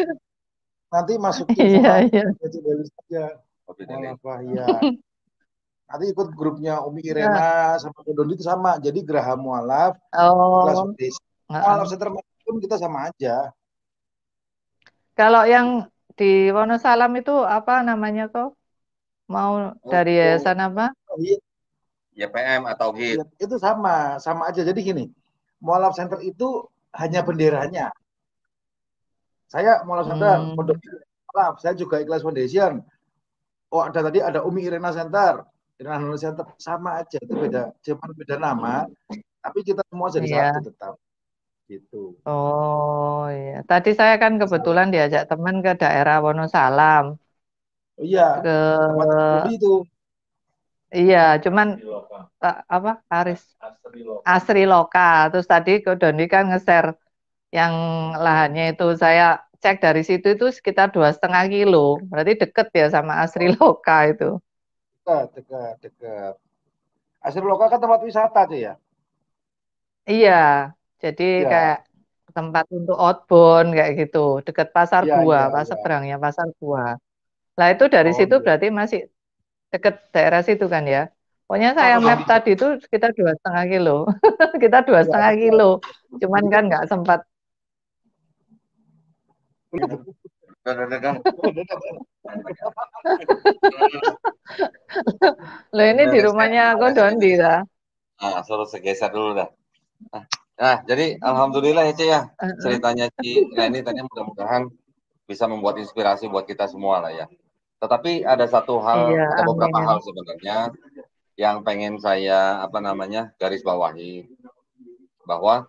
Nanti masukin iya sama iya. Beci Belis aja. Kopi Deli. Malah ya. Nanti ikut grupnya Umi Irena sama Dondi itu sama. Jadi Geraha Mualaf, Ikhlas Oh, Foundation. Mualaf heeh. Center pun kita sama aja. Kalau yang di Wonosalam itu apa namanya kok? Mau dari Oh, yayasan apa? Iya, YPM atau iya, HIT. itu sama, sama aja. Jadi gini, Mualaf Center itu hanya benderanya. Saya Mualaf Center, Pondok Hmm, Mualaf, saya juga Ikhlas Foundation. Oh, ada tadi ada Umi Irena Center, Irena Center sama aja, itu beda, cuman beda nama, tapi tapi kita semua jadi Iya. satu tetap. Gitu. Oh iya. Tadi saya kan kebetulan diajak teman ke daerah Wonosalam. Oh iya, Ke tempat Dodi itu. iya, cuman apa? Asri Loka. Terus tadi ke Doni kan nge-share yang lahannya itu saya cek dari situ itu sekitar 2,5 kilo. Berarti deket ya sama Asri Loka itu. Dekat. Asri Loka kan tempat wisata tuh ya. Iya, jadi Iya, kayak tempat untuk outbound kayak gitu, deket Pasar iya, Buah, iya, pas iya. seberangnya Pasar Buah. Lah itu dari Oh situ iya. berarti masih deket daerah situ kan ya. Pokoknya Oh, saya kalau map di tadi itu sekitar 2,5 kilo. Kita dua ya, setengah dekat. kilo. Cuman kan nggak sempat. Loh ini di rumahnya aku Dondi lah. Nah, suruh segeser dulu dah. Nah, jadi alhamdulillah ya Ci ya. Ceritanya Ci Leni tadi mudah-mudahan bisa membuat inspirasi buat kita semua lah ya. Tetapi ada satu Iya, hal, ada beberapa amin. hal sebenarnya yang pengen saya garis bawahi bahwa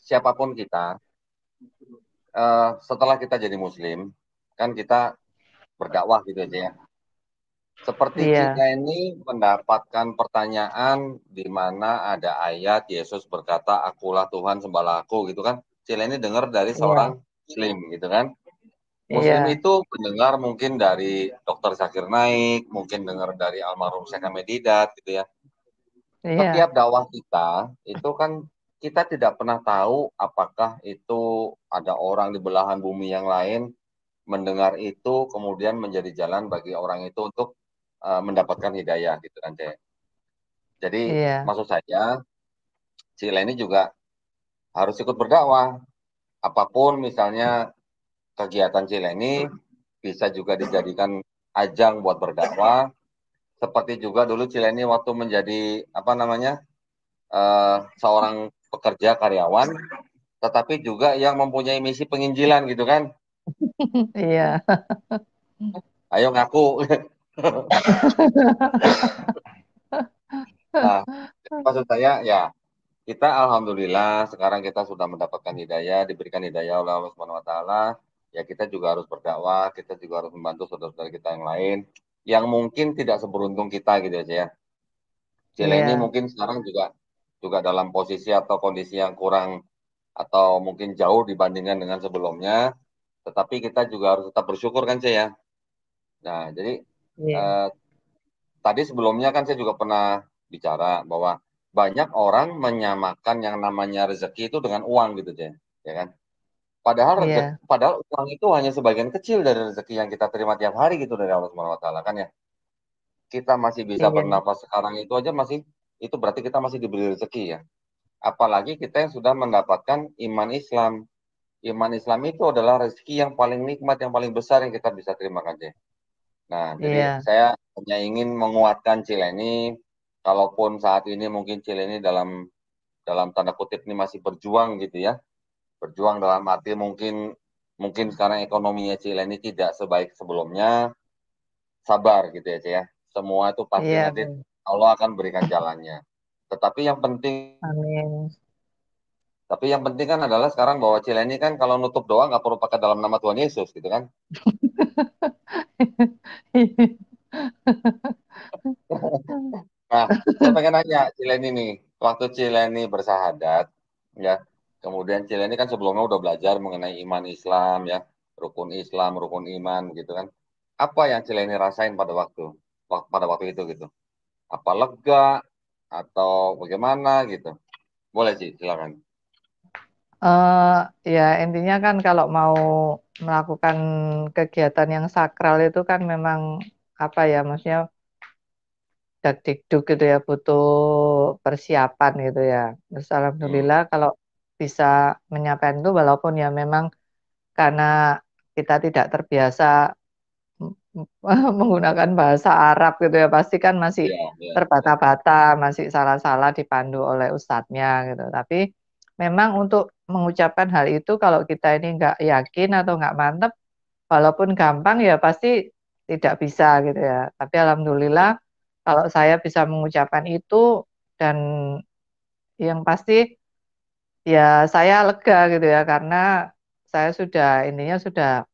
siapapun kita setelah kita jadi muslim kan kita berdakwah gitu aja ya. Seperti Iya, kita ini mendapatkan pertanyaan di mana ada ayat Yesus berkata, "Akulah Tuhan, sembahlah Aku," gitu kan. Cile ini dengar dari iya, seorang muslim gitu kan. Muslim iya, itu mendengar mungkin dari Dr. Zakir Naik, mungkin dengar dari almarhum Syekh Ahmed Didat gitu ya. iya, Setiap dakwah kita itu kan kita tidak pernah tahu apakah itu ada orang di belahan bumi yang lain mendengar itu kemudian menjadi jalan bagi orang itu untuk mendapatkan hidayah gitu kan Cek. Jadi iya, maksud saya Cile ini juga harus ikut berdakwah. Apapun misalnya kegiatan Cile ini bisa juga dijadikan ajang buat berdakwah. Seperti juga dulu Cileni waktu menjadi seorang pekerja karyawan, tetapi juga yang mempunyai misi penginjilan gitu kan. iya, Ayo ngaku. Nah, maksud saya ya kita alhamdulillah sekarang kita sudah mendapatkan hidayah, diberikan hidayah oleh Allah Subhanahu wa taala. Ya kita juga harus berdakwah, kita juga harus membantu saudara-saudara kita yang lain yang mungkin tidak seberuntung kita gitu aja ya. Cileni iya, mungkin sekarang juga juga dalam posisi atau kondisi yang kurang atau mungkin jauh dibandingkan dengan sebelumnya, tetapi kita juga harus tetap bersyukur kan saya ya. Nah, jadi iya, eh, tadi sebelumnya kan saya juga pernah bicara bahwa banyak orang menyamakan yang namanya rezeki itu dengan uang gitu ya kan. iya, Padahal uang itu hanya sebagian kecil dari rezeki yang kita terima tiap hari gitu dari Allah Subhanahu wa taala kan ya. Kita masih bisa iya, bernafas sekarang itu aja itu berarti kita masih diberi rezeki ya. Apalagi kita yang sudah mendapatkan iman Islam. Iman Islam itu adalah rezeki yang paling nikmat, yang paling besar yang kita bisa terima kan, Cek. Nah, jadi iya, saya hanya ingin menguatkan Cileni, kalaupun saat ini mungkin Cileni dalam dalam tanda kutip ini masih berjuang gitu ya. Berjuang dalam arti mungkin mungkin sekarang ekonominya Cileni tidak sebaik sebelumnya, sabar gitu ya, Cek ya. Semua itu pasti iya, nanti Bu. Allah akan berikan jalannya. Tetapi Amin. yang penting kan adalah sekarang bahwa Cileni kan kalau nutup doa nggak perlu pakai dalam nama Tuhan Yesus gitu kan. Nah, saya pengen nanya Cileni nih, waktu Cileni bersahadat, ya, kemudian Cileni kan sebelumnya udah belajar mengenai iman Islam, ya, rukun iman, gitu kan. Apa yang Cileni rasain pada waktu itu gitu? Apa lega atau bagaimana gitu? Boleh sih, silakan. Eh ya intinya kan kalau mau melakukan kegiatan yang sakral itu kan memang apa ya maksudnya dakdikduk gitu ya butuh persiapan gitu ya. Terus Hmm, alhamdulillah kalau bisa menyampaikan itu walaupun ya memang karena kita tidak terbiasa menggunakan bahasa Arab gitu ya pasti kan masih ya, ya, ya. terbata-bata, masih salah-salah dipandu oleh ustadznya gitu. Tapi memang untuk mengucapkan hal itu kalau kita ini nggak yakin atau nggak mantep, walaupun gampang ya pasti tidak bisa gitu ya. Tapi alhamdulillah kalau saya bisa mengucapkan itu dan yang pasti ya saya lega gitu ya karena saya intinya sudah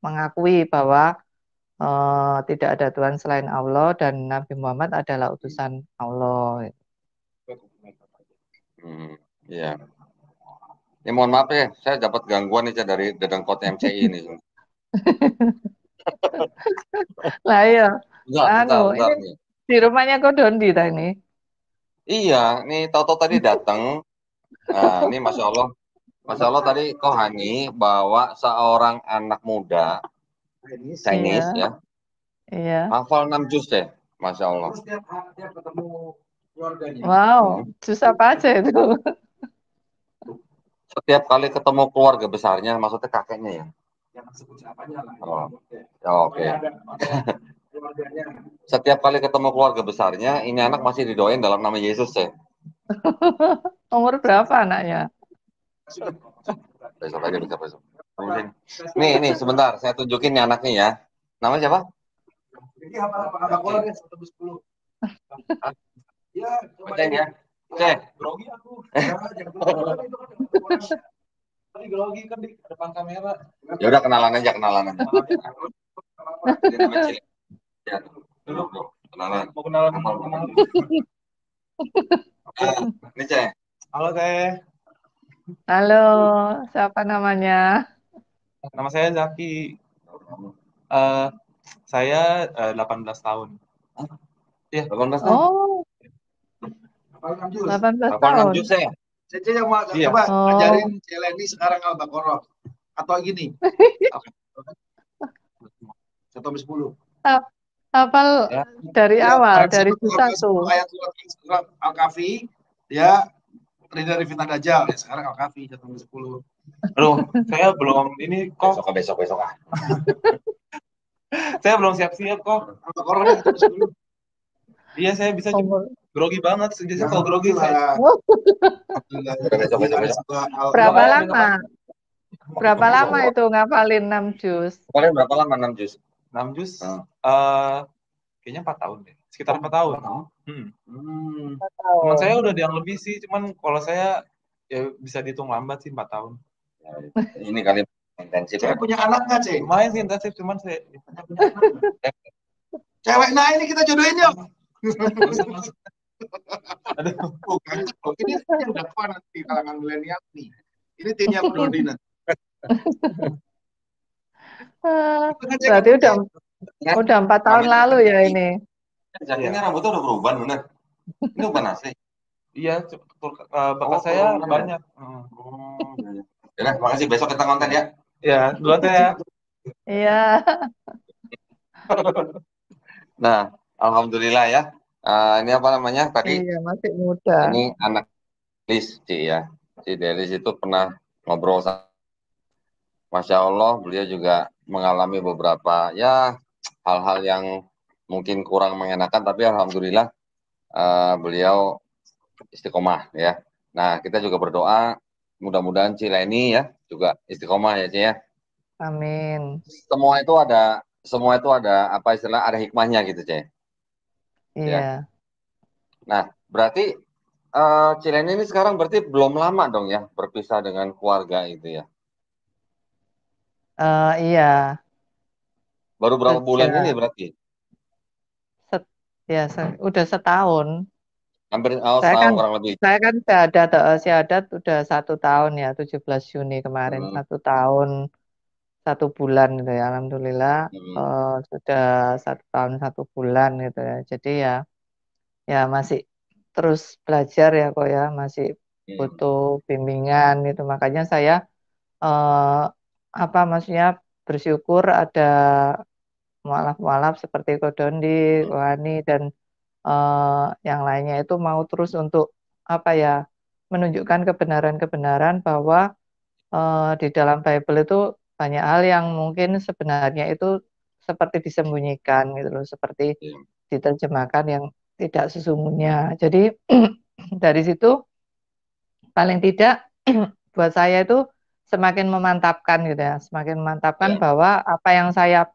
mengakui bahwa tidak ada Tuhan selain Allah dan Nabi Muhammad adalah utusan Allah. Iya. Ya mohon maaf ya, saya dapat gangguan nih Cak, dari Dedengkot MCI ini. Lah iya, Bentar, ini nih. di rumahnya kok Dondi ini. Iya, nih tahu-tahu tadi datang. Nah, ini Masya Allah tadi Kohani bawa seorang anak muda Chinese ya, Iya. hafal 6 juz deh, Masya Allah. Setiap ketemu keluarganya. Wow, juz apa aja itu? Setiap kali ketemu keluarga besarnya, maksudnya kakeknya ya. Jangan sebut siapanya lah. Oke. Setiap kali ketemu keluarga besarnya, ini anak masih didoain dalam nama Yesus ya. Umur berapa anaknya? Besok aja bisa besok. Nih sebentar, saya tunjukin nih anaknya ya. Namanya siapa? Ini apa kolor ya 110. Ya, Bacain ya. Cek. Grogi aku. Tadi grogi kan di depan kamera. Ya udah kenalan aja. Ya, kenalan. Mau kenalan sama Ini Cek. Halo Teh. Halo, siapa namanya? Nama saya Zaki. Saya 18 tahun. Iya, 18 tahun. Oh, 18 tahun. Juz ya. Saya mau coba ajarin Celeni sekarang Al-Baqarah atau gini. 1-10. Hafal dari awal, dari juz 1. Ayat surat Al-Kahfi, dia dari fitnah Dajjal. Ya, sekarang Al-Kahfi 1-10. Aduh, saya belum ini kok. Besok ah. Saya belum siap-siap kok. Al-Baqarah 1-10. Iya, saya bisa grogi banget. Biasanya kalau grogi saya. Berapa lama? Berapa lama itu ngapalin 6 juz? Kalian berapa lama 6 juz? 6 juz? Kayaknya 4 tahun deh. Sekitar 4 tahun. Teman saya udah ada yang lebih sih, cuman kalau saya ya bisa dihitung lambat sih 4 tahun. Ini kali intensif. Saya punya anak nggak, Cek? Lumayan sih intensif, cuman saya punya anak. Cewek, nah ini kita jodohin yuk. Aduh, bukan. Ini yang udah tua nanti di kalangan milenial nih. Ini timnya Dodina. Berarti udah 4 tahun lalu ya ini. Ini rambutnya udah berubah bener. Ini bukan asli. Iya, bapak saya banyak. Ya, makasih, besok kita konten ya. Ya, duluan ya. Iya. Nah, alhamdulillah ya. Ini apa namanya tadi? Iya, masih muda. Ini anak Delis, Ci ya. Si Delis itu pernah ngobrol sama, Masya Allah, beliau juga mengalami beberapa ya hal-hal yang mungkin kurang mengenakan, tapi alhamdulillah beliau istiqomah ya. Nah, kita juga berdoa mudah-mudahan Cileni ya juga istiqomah ya, Ci ya. Amin. Semua itu ada apa istilah, ada hikmahnya gitu, Ci. Iya. Ya. Nah, berarti Cileni ini sekarang berarti belum lama dong ya berpisah dengan keluarga itu ya. Iya. Baru berapa bulan ini berarti? Udah setahun. Hampir setahun kurang lebih. Saya kan syahadat udah 1 tahun ya, 17 Juni kemarin. 1 tahun 1 bulan gitu ya, alhamdulillah. Sudah 1 tahun 1 bulan gitu ya. Jadi ya masih terus belajar ya kok ya, masih butuh bimbingan gitu. Makanya saya maksudnya bersyukur ada mualaf-mualaf seperti Kodondi, Kohani dan yang lainnya itu mau terus untuk menunjukkan kebenaran-kebenaran bahwa di dalam Bible itu banyak hal yang mungkin sebenarnya itu seperti disembunyikan gitu loh, seperti diterjemahkan yang tidak sesungguhnya. Jadi dari situ paling tidak buat saya itu semakin memantapkan gitu ya, semakin memantapkan bahwa apa yang saya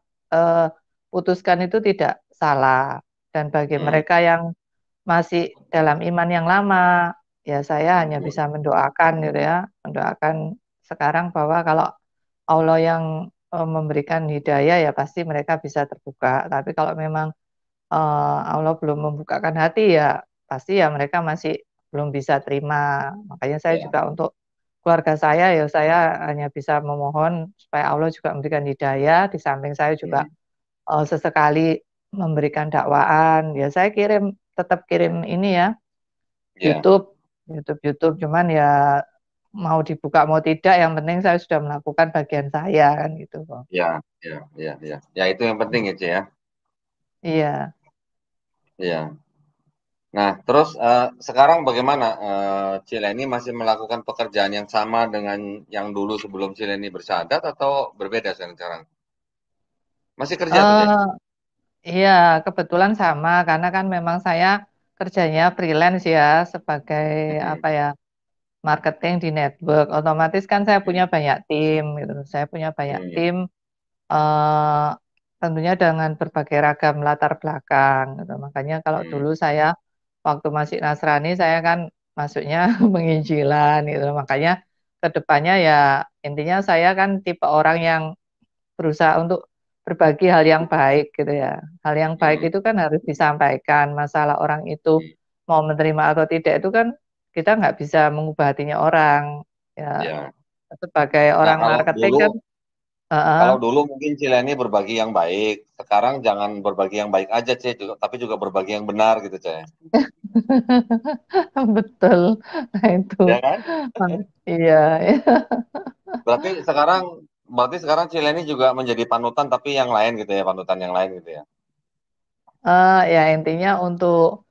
putuskan itu tidak salah, dan bagi mereka yang masih dalam iman yang lama ya saya hanya bisa mendoakan gitu ya, mendoakan sekarang bahwa kalau Allah yang memberikan hidayah ya pasti mereka bisa terbuka. Tapi kalau memang Allah belum membukakan hati ya pasti ya mereka masih belum bisa terima. Makanya saya Ya, juga untuk keluarga saya ya saya hanya bisa memohon supaya Allah juga memberikan hidayah. Di samping saya juga sesekali memberikan dakwaan. Ya saya tetap kirim ini ya ya, YouTube, cuman ya mau dibuka mau tidak, yang penting saya sudah melakukan bagian saya kan gitu kok. ya, ya, ya, ya. Ya itu yang penting ya, Ce ya. Iya. Iya. Nah, terus sekarang bagaimana Cileni masih melakukan pekerjaan yang sama dengan yang dulu sebelum Cileni bersyahadat atau berbeda sekarang? Masih kerja tuh, Ce? Eh iya, kebetulan sama karena kan memang saya kerjanya freelance ya sebagai Mm-mm. apa ya, marketing di network. Otomatis kan saya punya Mm. banyak tim gitu. Saya punya banyak Mm. tim eh tentunya dengan berbagai ragam latar belakang gitu. Makanya kalau Mm. dulu saya waktu masih Nasrani saya kan masuknya penginjilan gitu. Makanya kedepannya ya intinya saya kan tipe orang yang berusaha untuk berbagi hal yang baik gitu ya. Hal yang baik Mm. itu kan harus disampaikan. Masalah orang itu Mm. mau menerima atau tidak itu kan kita nggak bisa mengubah hatinya orang. Ya, Ya. sebagai Nah, orang marketing kan, kalau dulu mungkin Cileni berbagi yang baik, sekarang jangan berbagi yang baik aja, Ce, tapi juga berbagi yang benar gitu, Ce. betul. Nah itu, Ya kan? iya. Berarti sekarang Cileni juga menjadi panutan tapi yang lain gitu ya, panutan yang lain gitu ya. Ya intinya untuk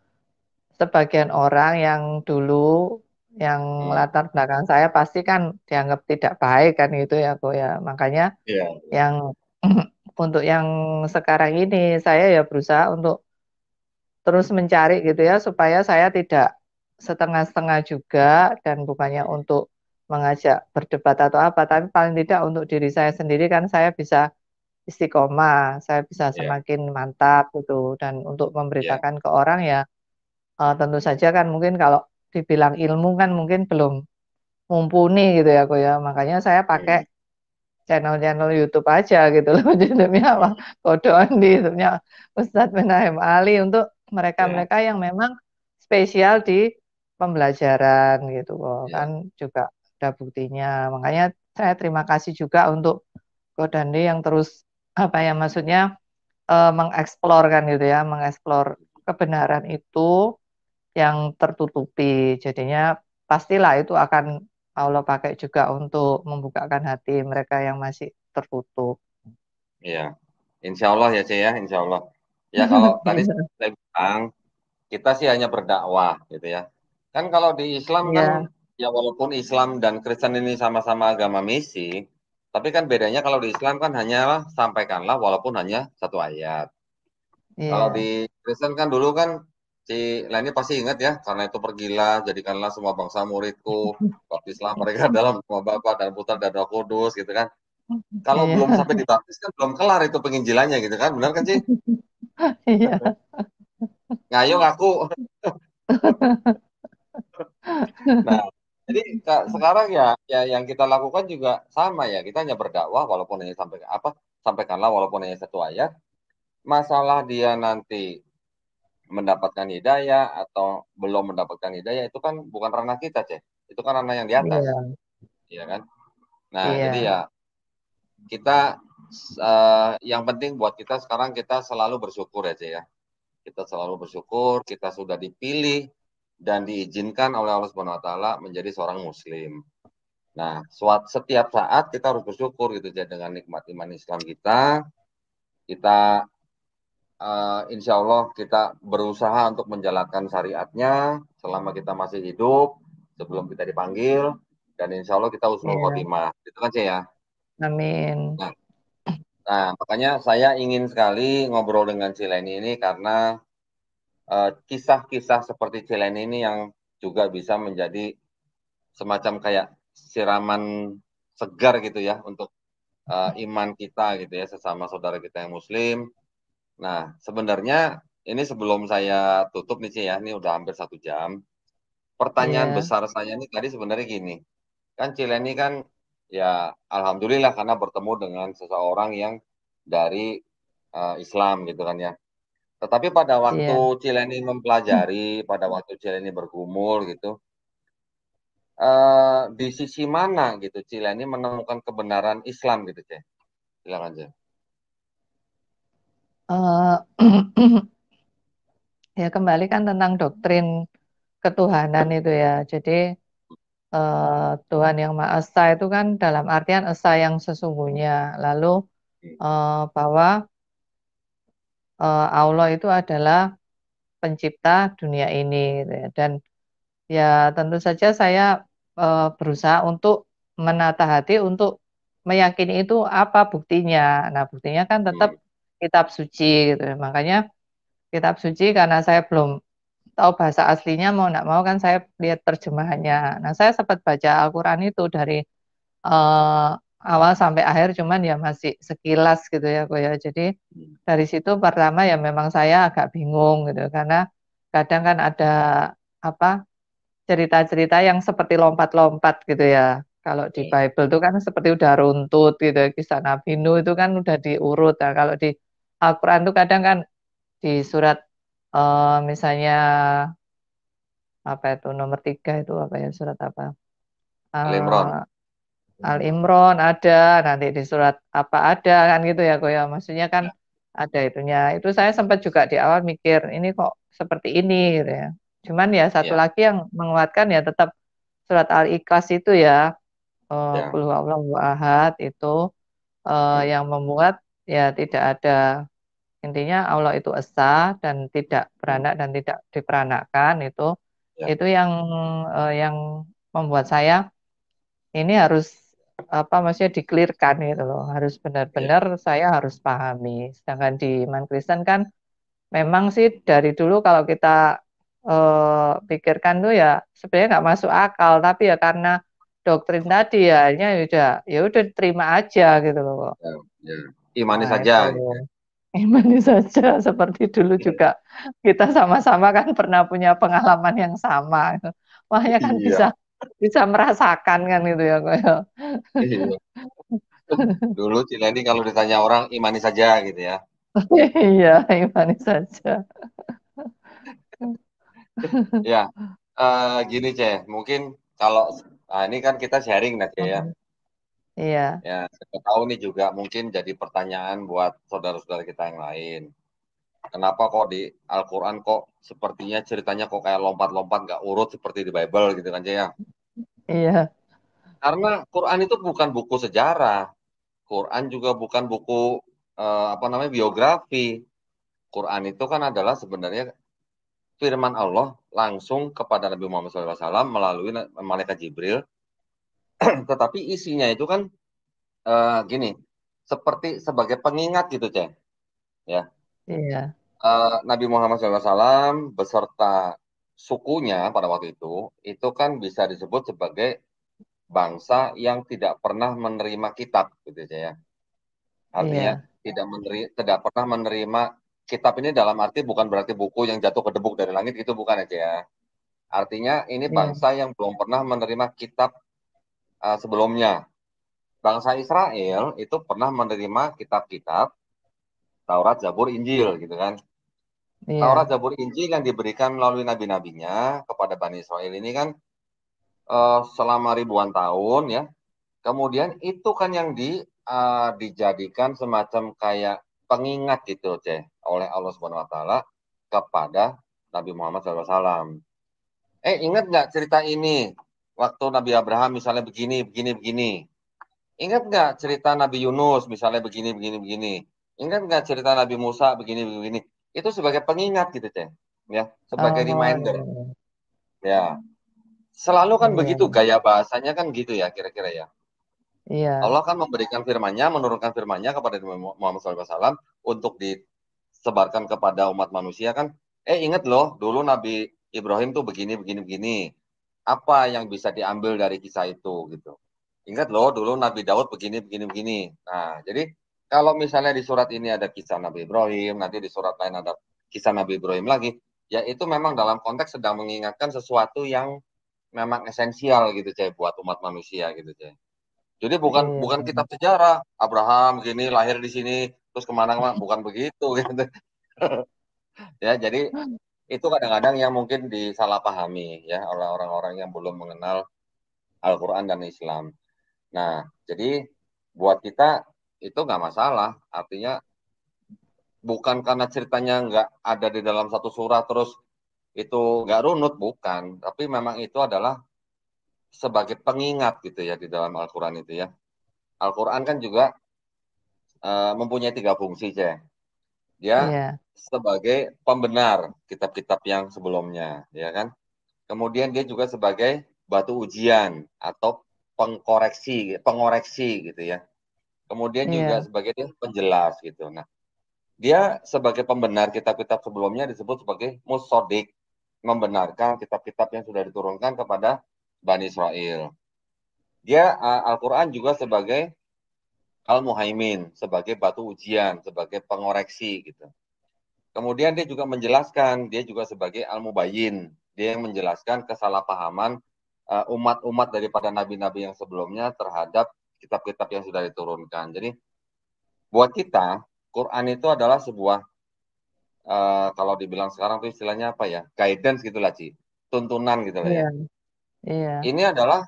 sebagian orang yang dulu yang Hmm. latar belakang saya pasti kan dianggap tidak baik kan gitu ya kok ya. Makanya Iya. yang untuk yang sekarang ini saya ya berusaha untuk terus mencari gitu ya supaya saya tidak setengah-setengah juga dan bukannya Hmm. untuk mengajak berdebat atau apa, tapi paling tidak untuk diri saya sendiri kan saya bisa istiqomah, saya bisa Iya. semakin mantap gitu dan untuk Iya. memberitakan ke orang ya tentu saja kan mungkin kalau dibilang ilmu kan mungkin belum mumpuni gitu ya kok ya. Makanya saya pakai Hmm. channel-channel YouTube aja gitu loh. YouTube-nya apa? Hmm. Kodoan di YouTube-nya Ustadz Menahem Ali untuk Iya. mereka-mereka yang memang spesial di pembelajaran gitu kok. Iya. Kan juga ada buktinya. Makanya saya terima kasih juga untuk Kodandi yang terus apa ya maksudnya mengeksplor kan gitu ya, mengeksplor kebenaran itu yang tertutupi. Jadinya pastilah itu akan Allah pakai juga untuk membukakan hati mereka yang masih tertutup. Iya. Insya Allah ya, Ce ya, insya Allah. Ya kalau tadi Iya, saya bilang, kita sih hanya berdakwah gitu ya. Kan kalau di Islam kan, iya, ya walaupun Islam dan Kristen ini sama-sama agama misi, tapi kan bedanya kalau di Islam kan hanyalah sampaikanlah walaupun hanya satu ayat. Kalau iya. di Kristen kan dulu kan si Leni pasti ingat ya, karena itu pergilah, jadikanlah semua bangsa muridku, baptislah mereka dalam nama Bapa dan Putra dan Roh Kudus gitu kan. Kalau belum Iya, sampai dibaptis kan belum kelar itu penginjilannya gitu kan, benar kan sih? iya. Ngayo ngaku. Nah, jadi sekarang ya yang kita lakukan juga sama ya, kita hanya berdakwah walaupun hanya sampaikanlah walaupun hanya satu ayat. Masalah dia nanti mendapatkan hidayah atau belum mendapatkan hidayah itu kan bukan ranah kita, Cek. Itu kan ranah yang di atas, Iya, ya kan? Nah, jadi iya, ya kita yang penting buat kita sekarang kita selalu bersyukur ya, Cek ya. Kita selalu bersyukur kita sudah dipilih dan diizinkan oleh Allah Subhanahu wa taala menjadi seorang muslim. Nah, setiap saat kita harus bersyukur gitu Cek dengan nikmat iman Islam kita. Kita insya Allah kita berusaha untuk menjalankan syariatnya selama kita masih hidup sebelum kita dipanggil dan insya Allah kita husnul iya. khotimah itu kan sih ya. Amin. Nah, makanya saya ingin sekali ngobrol dengan Cileni ini karena kisah-kisah seperti Cileni ini yang juga bisa menjadi semacam kayak siraman segar gitu ya untuk iman kita gitu ya sesama saudara kita yang Muslim. Nah, sebenarnya ini sebelum saya tutup nih Ci ya, ini udah hampir 1 jam. Pertanyaan Iya, besar saya ini tadi sebenarnya gini, kan Cileni kan ya alhamdulillah karena bertemu dengan seseorang yang dari Islam gitu kan ya. Tetapi pada waktu iya. Cileni mempelajari, pada waktu Cileni bergumul gitu, di sisi mana gitu Cileni menemukan kebenaran Islam gitu, Ceh? Silakan, Ceh. Eh, ya kembali kan tentang doktrin ketuhanan itu ya. Jadi Tuhan yang Maha Esa itu kan dalam artian esa yang sesungguhnya. Lalu bahwa Allah itu adalah pencipta dunia ini gitu ya. Dan ya tentu saja saya berusaha untuk menata hati untuk meyakini itu apa buktinya. Nah, buktinya kan tetap Hmm, kitab suci gitu ya. Makanya kitab suci karena saya belum tahu bahasa aslinya mau nggak mau kan saya lihat terjemahannya. Nah, saya sempat baca Al-Quran itu dari eh, awal sampai akhir cuman ya masih sekilas gitu ya kok ya. Jadi hmm. dari situ pertama ya memang saya agak bingung gitu karena kadang kan ada apa cerita-cerita yang seperti lompat-lompat gitu ya. Kalau di Oke. Bible itu kan seperti udah runtut gitu ya. Kisah Nabi Nuh itu kan udah diurut. Nah, kalau di Al-Quran itu kadang kan di surat misalnya apa itu nomor 3 itu apa ya surat apa? Al-Imran. Eh, Al-Imron ada, nanti di surat apa ada kan gitu ya kok ya. Maksudnya kan Ya, ada itunya. Itu saya sempat juga di awal mikir ini kok seperti ini gitu ya. Cuman ya satu ya, lagi yang menguatkan ya tetap surat Al-Ikhlas itu ya, ya. Qul huwallahu ahad itu Hmm, yang membuat ya tidak ada intinya Allah itu esa dan tidak hmm, beranak dan tidak diperanakkan ya, itu yang membuat saya ini harus apa maksudnya dikelirkan gitu loh harus ya. benar-benar saya harus pahami sedangkan di iman Kristen kan memang sih dari dulu kalau kita pikirkan tuh ya sebenarnya nggak masuk akal tapi ya karena doktrin tadi ya akhirnya ya udah terima aja gitu loh kok. Ya, ya. Imani Nah saja. itu Gitu. imani saja seperti dulu juga kita sama-sama kan pernah punya pengalaman yang sama makanya kan bisa Iya, bisa merasakan kan gitu ya kok ya. iya. Dulu Cileni kalau ditanya orang imani saja gitu ya. Iya, imani saja. Ya, gini Ceh, mungkin kalau ini kan kita sharing nanti ya. Iya, Ya, saya tahu nih juga mungkin jadi pertanyaan buat saudara-saudara kita yang lain. Kenapa kok di Al-Quran kok sepertinya ceritanya kok kayak lompat-lompat nggak urut seperti di Bible gitu kan Ceh ya? iya, Karena Quran itu bukan buku sejarah, Quran juga bukan buku apa namanya biografi. Quran itu kan adalah sebenarnya firman Allah langsung kepada Nabi Muhammad SAW melalui malaikat Jibril. Tetapi isinya itu kan gini, seperti sebagai pengingat gitu, Ceng. Ya, iya, Nabi Muhammad SAW beserta sukunya pada waktu itu kan bisa disebut sebagai bangsa yang tidak pernah menerima kitab, gitu ya. Artinya iya, tidak pernah menerima kitab ini dalam arti bukan berarti buku yang jatuh ke debuk dari langit itu bukan aja ya. Artinya ini iya, bangsa yang belum pernah menerima kitab sebelumnya. Bangsa Israel itu pernah menerima kitab-kitab Taurat, Zabur, Injil gitu kan. Taurat, iya, Zabur, Injil yang diberikan melalui nabi-nabinya kepada Bani Israel ini kan selama ribuan tahun ya. Kemudian itu kan yang dijadikan semacam kayak pengingat gitu, Ceh, oleh Allah Subhanahu wa taala kepada Nabi Muhammad SAW. Ingat nggak cerita ini? Waktu Nabi Abraham misalnya begini, begini, begini. Ingat nggak cerita Nabi Yunus misalnya begini, begini, begini. Ingat nggak cerita Nabi Musa begini, begini. Itu sebagai pengingat gitu, Ceng. Ya, sebagai oh reminder. iya, Ya, selalu kan iya, begitu gaya bahasanya kan gitu ya kira-kira ya. iya, Allah kan memberikan firman-Nya, menurunkan firman-Nya kepada Muhammad SAW untuk disebarkan kepada umat manusia kan. Ingat loh, dulu Nabi Ibrahim tuh begini, begini, begini. Apa yang bisa diambil dari kisah itu gitu. Ingat loh, dulu Nabi Daud begini, begini, begini. Nah, jadi kalau misalnya di surat ini ada kisah Nabi Ibrahim, nanti di surat lain ada kisah Nabi Ibrahim lagi, ya itu memang dalam konteks sedang mengingatkan sesuatu yang memang esensial gitu, Cek, buat umat manusia gitu, Cek. Jadi bukan Iya. bukan kitab sejarah Abraham gini lahir di sini terus kemana-mana, bukan begitu gitu. Ya, jadi itu kadang-kadang yang mungkin disalahpahami ya oleh orang-orang yang belum mengenal Al-Quran dan Islam. Nah, jadi buat kita itu nggak masalah. Artinya bukan karena ceritanya nggak ada di dalam satu surah terus itu nggak runut, bukan. Tapi memang itu adalah sebagai pengingat gitu ya di dalam Al-Quran itu ya. Al-Quran kan juga mempunyai 3 fungsi, Cek. Dia Iya. sebagai pembenar kitab-kitab yang sebelumnya, ya kan? Kemudian dia juga sebagai batu ujian atau pengoreksi gitu ya. Kemudian juga Iya. sebagai penjelas gitu. Nah, dia sebagai pembenar kitab-kitab sebelumnya disebut sebagai musodik, membenarkan kitab-kitab yang sudah diturunkan kepada Bani Israel. Dia Al-Quran juga sebagai Al-Muhaimin, sebagai batu ujian, sebagai pengoreksi gitu. Kemudian dia juga menjelaskan, dia juga sebagai Al-Mubayyin, dia yang menjelaskan kesalahpahaman umat-umat daripada nabi-nabi yang sebelumnya terhadap kitab-kitab yang sudah diturunkan. Jadi buat kita, Quran itu adalah sebuah kalau dibilang sekarang itu istilahnya apa ya, guidance gitulah, Ci, tuntunan gitu lah Iya. ya. Iya. Ini adalah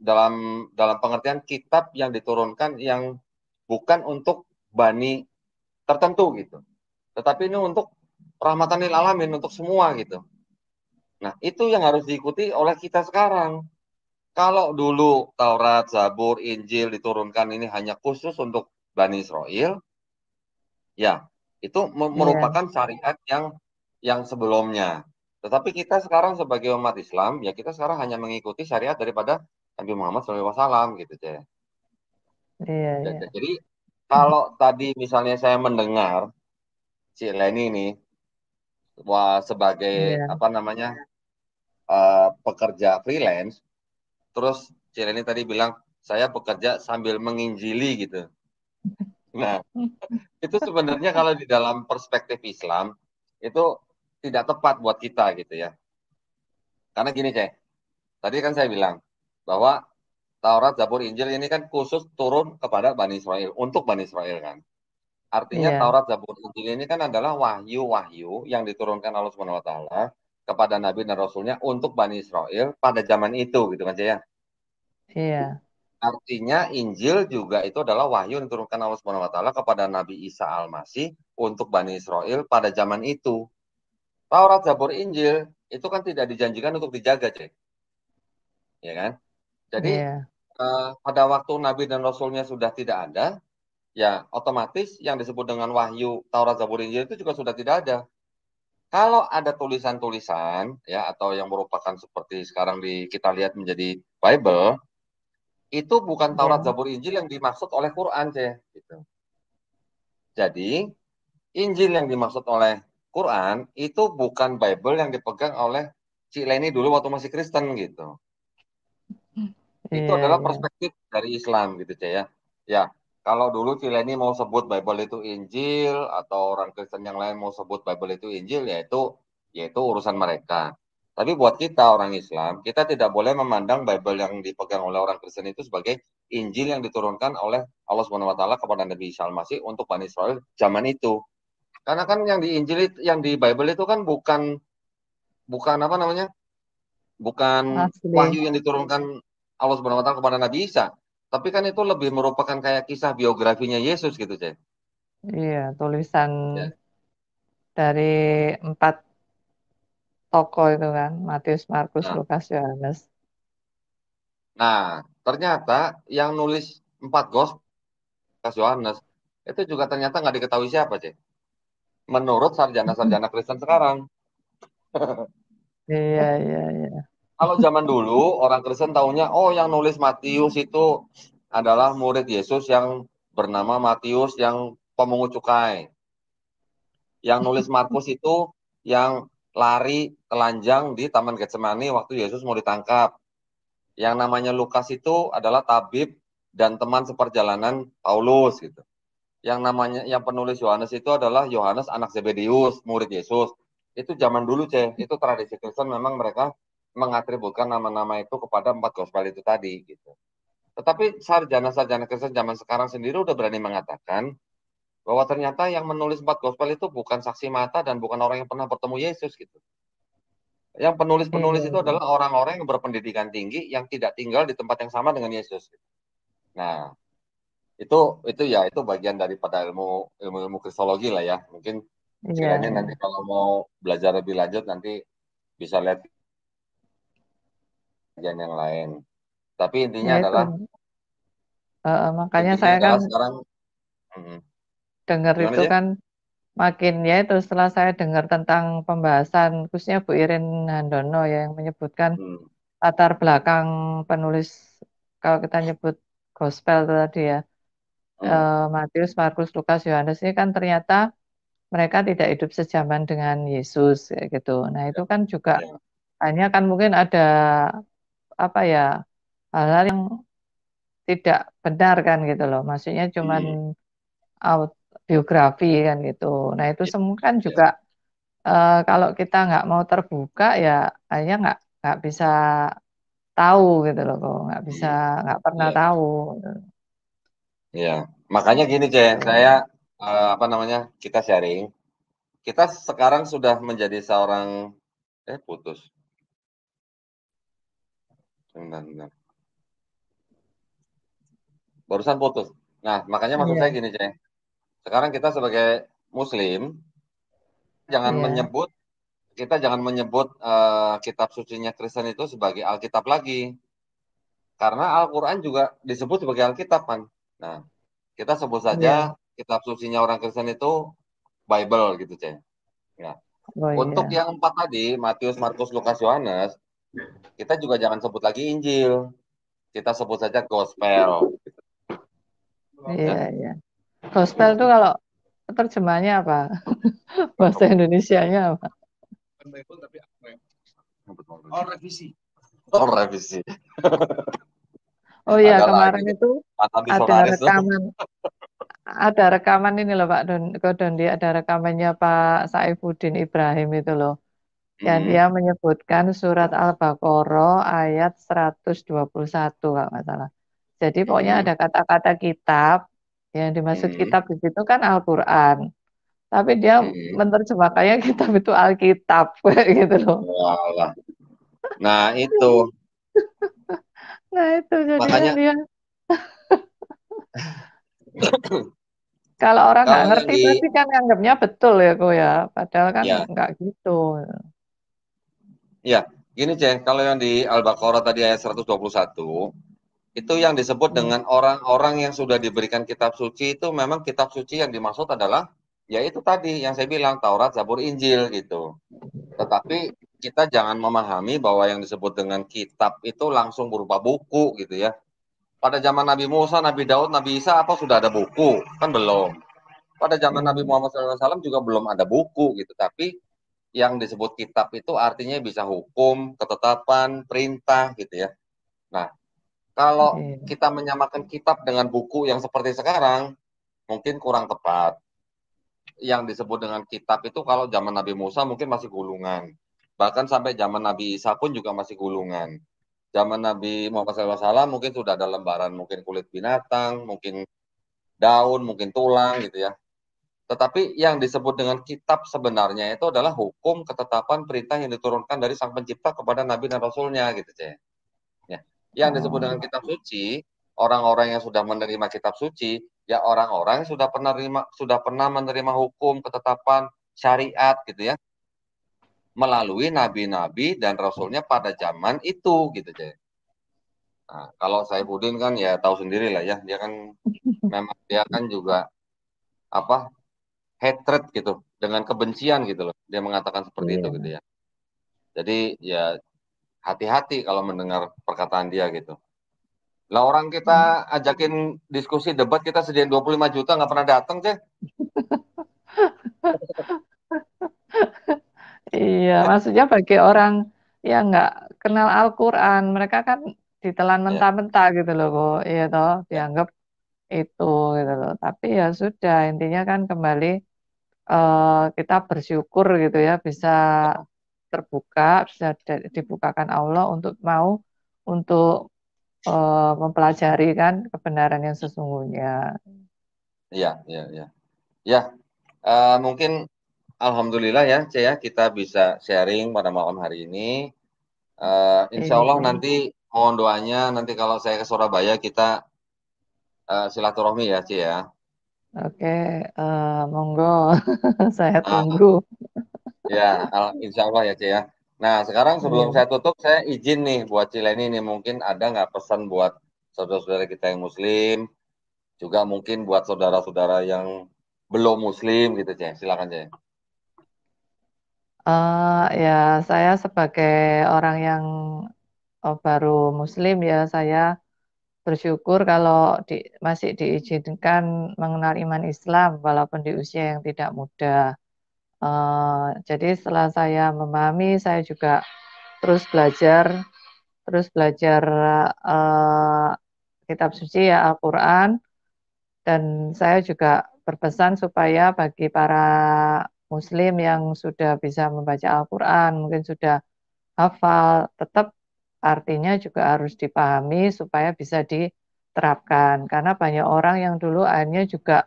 dalam pengertian kitab yang diturunkan yang bukan untuk bani tertentu gitu, tetapi ini untuk rahmatan lil alamin, untuk semua gitu. Nah, itu yang harus diikuti oleh kita sekarang. Kalau dulu Taurat, Zabur, Injil diturunkan ini hanya khusus untuk Bani Israel, ya itu Iya. merupakan syariat yang sebelumnya. Tetapi kita sekarang sebagai umat Islam, ya kita sekarang hanya mengikuti syariat daripada Nabi Muhammad SAW gitu, Cek. Iya. Iya. Jadi kalau tadi misalnya saya mendengar si Leni ini sebagai Iya. apa namanya pekerja freelance, terus si Leni tadi bilang saya bekerja sambil menginjili gitu. Nah, itu sebenarnya kalau di dalam perspektif Islam itu tidak tepat buat kita gitu ya. Karena gini, Cek, tadi kan saya bilang bahwa Taurat, Zabur, Injil ini kan khusus turun kepada Bani Israel, untuk Bani Israel kan. Artinya Iya. Taurat, Zabur, Injil ini kan adalah wahyu-wahyu yang diturunkan Allah Subhanahu wa taala kepada nabi dan rasulnya untuk Bani Israel pada zaman itu gitu kan, Cek ya. Iya. Artinya Injil juga itu adalah wahyu yang diturunkan Allah Subhanahu wa taala kepada Nabi Isa Al-Masih untuk Bani Israel pada zaman itu. Taurat, Zabur, Injil itu kan tidak dijanjikan untuk dijaga, Cek. Ya kan? Jadi Iya. pada waktu Nabi dan Rasulnya sudah tidak ada, ya otomatis yang disebut dengan wahyu Taurat, Zabur, Injil itu juga sudah tidak ada. Kalau ada tulisan-tulisan ya atau yang merupakan seperti sekarang kita lihat menjadi Bible, itu bukan Taurat, Iya. Zabur, Injil yang dimaksud oleh Quran, Cek. Gitu. Jadi Injil yang dimaksud oleh Quran itu bukan Bible yang dipegang oleh si Leni dulu waktu masih Kristen gitu. Itu Iya. adalah Iya. perspektif dari Islam gitu, Cek ya. Ya, kalau dulu si Leni mau sebut Bible itu Injil atau orang Kristen yang lain mau sebut Bible itu Injil, yaitu urusan mereka. Tapi buat kita orang Islam, kita tidak boleh memandang Bible yang dipegang oleh orang Kristen itu sebagai Injil yang diturunkan oleh Allah Subhanahu wa taala kepada Nabi Isa Al-Masih untuk Bani Israel zaman itu. Karena kan yang di Injil yang di Bible itu kan bukan bukan apa namanya? Bukan Asli. wahyu yang diturunkan Allah Subhanahu wa taala kepada Nabi Isa. Tapi kan itu lebih merupakan kayak kisah biografinya Yesus gitu, Cek. Iya. Tulisan Ya. dari 4 tokoh itu kan, Matius, Markus, Nah, Lukas, Yohanes. nah, ternyata yang nulis 4 Gospel Yohanes itu juga ternyata nggak diketahui siapa, Cek. Menurut sarjana-sarjana Kristen sekarang. Iya. Iya. Iya. Kalau zaman dulu orang Kristen taunya, oh yang nulis Matius itu adalah murid Yesus yang bernama Matius yang pemungut cukai. Yang nulis Markus itu yang lari telanjang di Taman Getsemani waktu Yesus mau ditangkap. Yang namanya Lukas itu adalah tabib dan teman seperjalanan Paulus gitu. Yang penulis Yohanes itu adalah Yohanes anak Zebedeus, murid Yesus. Itu zaman dulu, itu tradisi Kristen memang mereka mengatributkan nama-nama itu kepada 4 gospel itu tadi gitu. Tetapi sarjana-sarjana Kristen zaman sekarang sendiri udah berani mengatakan bahwa ternyata yang menulis 4 gospel itu bukan saksi mata dan bukan orang yang pernah bertemu Yesus gitu. Yang penulis-penulis itu Iya. adalah orang-orang yang berpendidikan tinggi yang tidak tinggal di tempat yang sama dengan Yesus. Nah, itu bagian daripada ilmu kristologi lah ya. Mungkin Iya, kiranya iya. nanti kalau mau belajar lebih lanjut nanti bisa lihat kajian yang lain. Tapi Ya intinya itu. adalah Makanya saya kan sekarang dengar gimana itu aja? kan makin ya itu setelah saya dengar tentang pembahasan khususnya Bu Irin Handono ya yang menyebutkan Hmm, latar belakang penulis kalau kita nyebut gospel itu tadi ya hmm, Matius, Markus, Lukas, Yohanes ini kan ternyata mereka tidak hidup sejaman dengan Yesus kayak gitu. Nah itu kan juga ya, hanya kan mungkin ada apa ya hal-hal yang tidak benar kan gitu loh. Maksudnya cuman hmm, biografi kan gitu. Nah itu ya, semua kan ya, juga kalau kita nggak mau terbuka ya hanya nggak bisa tahu gitu loh, kok hmm, nggak pernah ya, tahu. ya. Makanya gini, saya apa namanya? Kita sharing. Kita sekarang sudah menjadi seorang putus. Bentar, bentar. Barusan putus. Nah, makanya maksud saya Iya, gini, sekarang kita sebagai Muslim jangan iya, menyebut kita jangan menyebut kitab sucinya Kristen itu sebagai Alkitab lagi, karena Al-Quran juga disebut sebagai Alkitab kan. Nah, kita sebut saja iya. kitab sucinya orang Kristen itu Bible gitu, Ya. Oh Untuk iya, yang 4 tadi, Matius, Markus, Lukas, Yohanes, kita juga jangan sebut lagi Injil, kita sebut saja Gospel, iya, ya. iya. Gospel itu kalau terjemahnya apa? Bahasa Indonesianya apa? Bible tapi apa ya? Betul. Oh, revisi. Oh, revisi. Oh iya, Ada lagi kemarin tuh, itu kata ada misionaris tuh. rekaman, ada rekaman ini loh Pak Dondi, ada rekamannya Pak Saifuddin Ibrahim itu loh. Yang dia Hmm, menyebutkan surat Al-Baqarah ayat 121 kalau nggak salah. Jadi pokoknya hmm, ada kata-kata kitab, yang dimaksud hmm, kitab di situ kan Al-Quran. Tapi dia hmm. menerjemahkannya kitab itu Alkitab, kayak gitu loh. Walah. Nah, itu. Nah itu jadinya Makanya dia, kalau orang nggak kalau yang ngerti di berarti kan nganggapnya betul ya kok ya. Padahal kan ya, nggak gitu. ya, gini, kalau yang di Al-Baqarah tadi ayat 121, itu yang disebut Hmm. dengan orang-orang yang sudah diberikan kitab suci itu memang kitab suci yang dimaksud adalah ya itu tadi yang saya bilang Taurat, Zabur, Injil gitu. Tetapi kita jangan memahami bahwa yang disebut dengan kitab itu langsung berupa buku gitu ya. Pada zaman Nabi Musa, Nabi Daud, Nabi Isa apa sudah ada buku? Kan belum. Pada zaman Nabi Hmm. Muhammad SAW juga belum ada buku gitu. Tapi yang disebut kitab itu artinya bisa hukum, ketetapan, perintah gitu ya. Nah, kalau Iya. kita menyamakan kitab dengan buku yang seperti sekarang, mungkin kurang tepat. Yang disebut dengan kitab itu kalau zaman Nabi Musa mungkin masih gulungan. Bahkan sampai zaman Nabi Isa pun juga masih gulungan. Zaman Nabi Muhammad SAW mungkin sudah ada lembaran, mungkin kulit binatang, mungkin daun, mungkin tulang gitu ya. Tetapi yang disebut dengan kitab sebenarnya itu adalah hukum, ketetapan, perintah yang diturunkan dari Sang Pencipta kepada Nabi dan Rasulnya gitu, Ya. Yang disebut dengan Oh, kitab suci, orang-orang yang sudah menerima kitab suci, ya orang-orang yang sudah pernah menerima hukum, ketetapan, syariat gitu ya, melalui nabi-nabi dan rasulnya pada zaman itu gitu, Nah, kalau Saifuddin kan ya tahu sendiri lah ya, dia kan memang dia kan juga apa hatred gitu dengan kebencian gitu loh. Dia mengatakan seperti itu gitu iya. ya. Jadi ya hati-hati kalau mendengar perkataan dia gitu. Lah orang kita ajakin diskusi debat kita sediain 25 juta nggak pernah datang, Iya, maksudnya bagi orang yang nggak kenal Al-Quran, mereka kan ditelan Ya, mentah-mentah gitu loh, kok. Iya toh, ya, dianggap itu gitu loh. Tapi ya sudah, intinya kan kembali kita bersyukur gitu ya, bisa terbuka, bisa dibukakan Allah untuk mau untuk mempelajari kan kebenaran yang sesungguhnya. Iya, iya, iya. Ya, mungkin alhamdulillah ya, Ce ya, kita bisa sharing pada malam hari ini. Insya Allah Iya. nanti mohon doanya nanti kalau saya ke Surabaya kita silaturahmi ya, Ce ya. Oke, monggo, saya Ah, tunggu. ya, insya Allah ya, Ce ya. Nah, sekarang sebelum Iya. saya tutup, saya izin nih buat Cileni nih, mungkin ada nggak pesan buat saudara-saudara kita yang Muslim, juga mungkin buat saudara-saudara yang belum Muslim gitu, Ce. Silakan, Ce. Ya, saya sebagai orang yang baru Muslim ya, saya bersyukur kalau masih diizinkan mengenal iman Islam walaupun di usia yang tidak muda. Jadi setelah saya memahami, saya juga terus belajar, eh, kitab suci ya Al-Quran, dan saya juga berpesan supaya bagi para Muslim yang sudah bisa membaca Al-Quran, mungkin sudah hafal, tetap artinya juga harus dipahami supaya bisa diterapkan. Karena banyak orang yang dulu akhirnya juga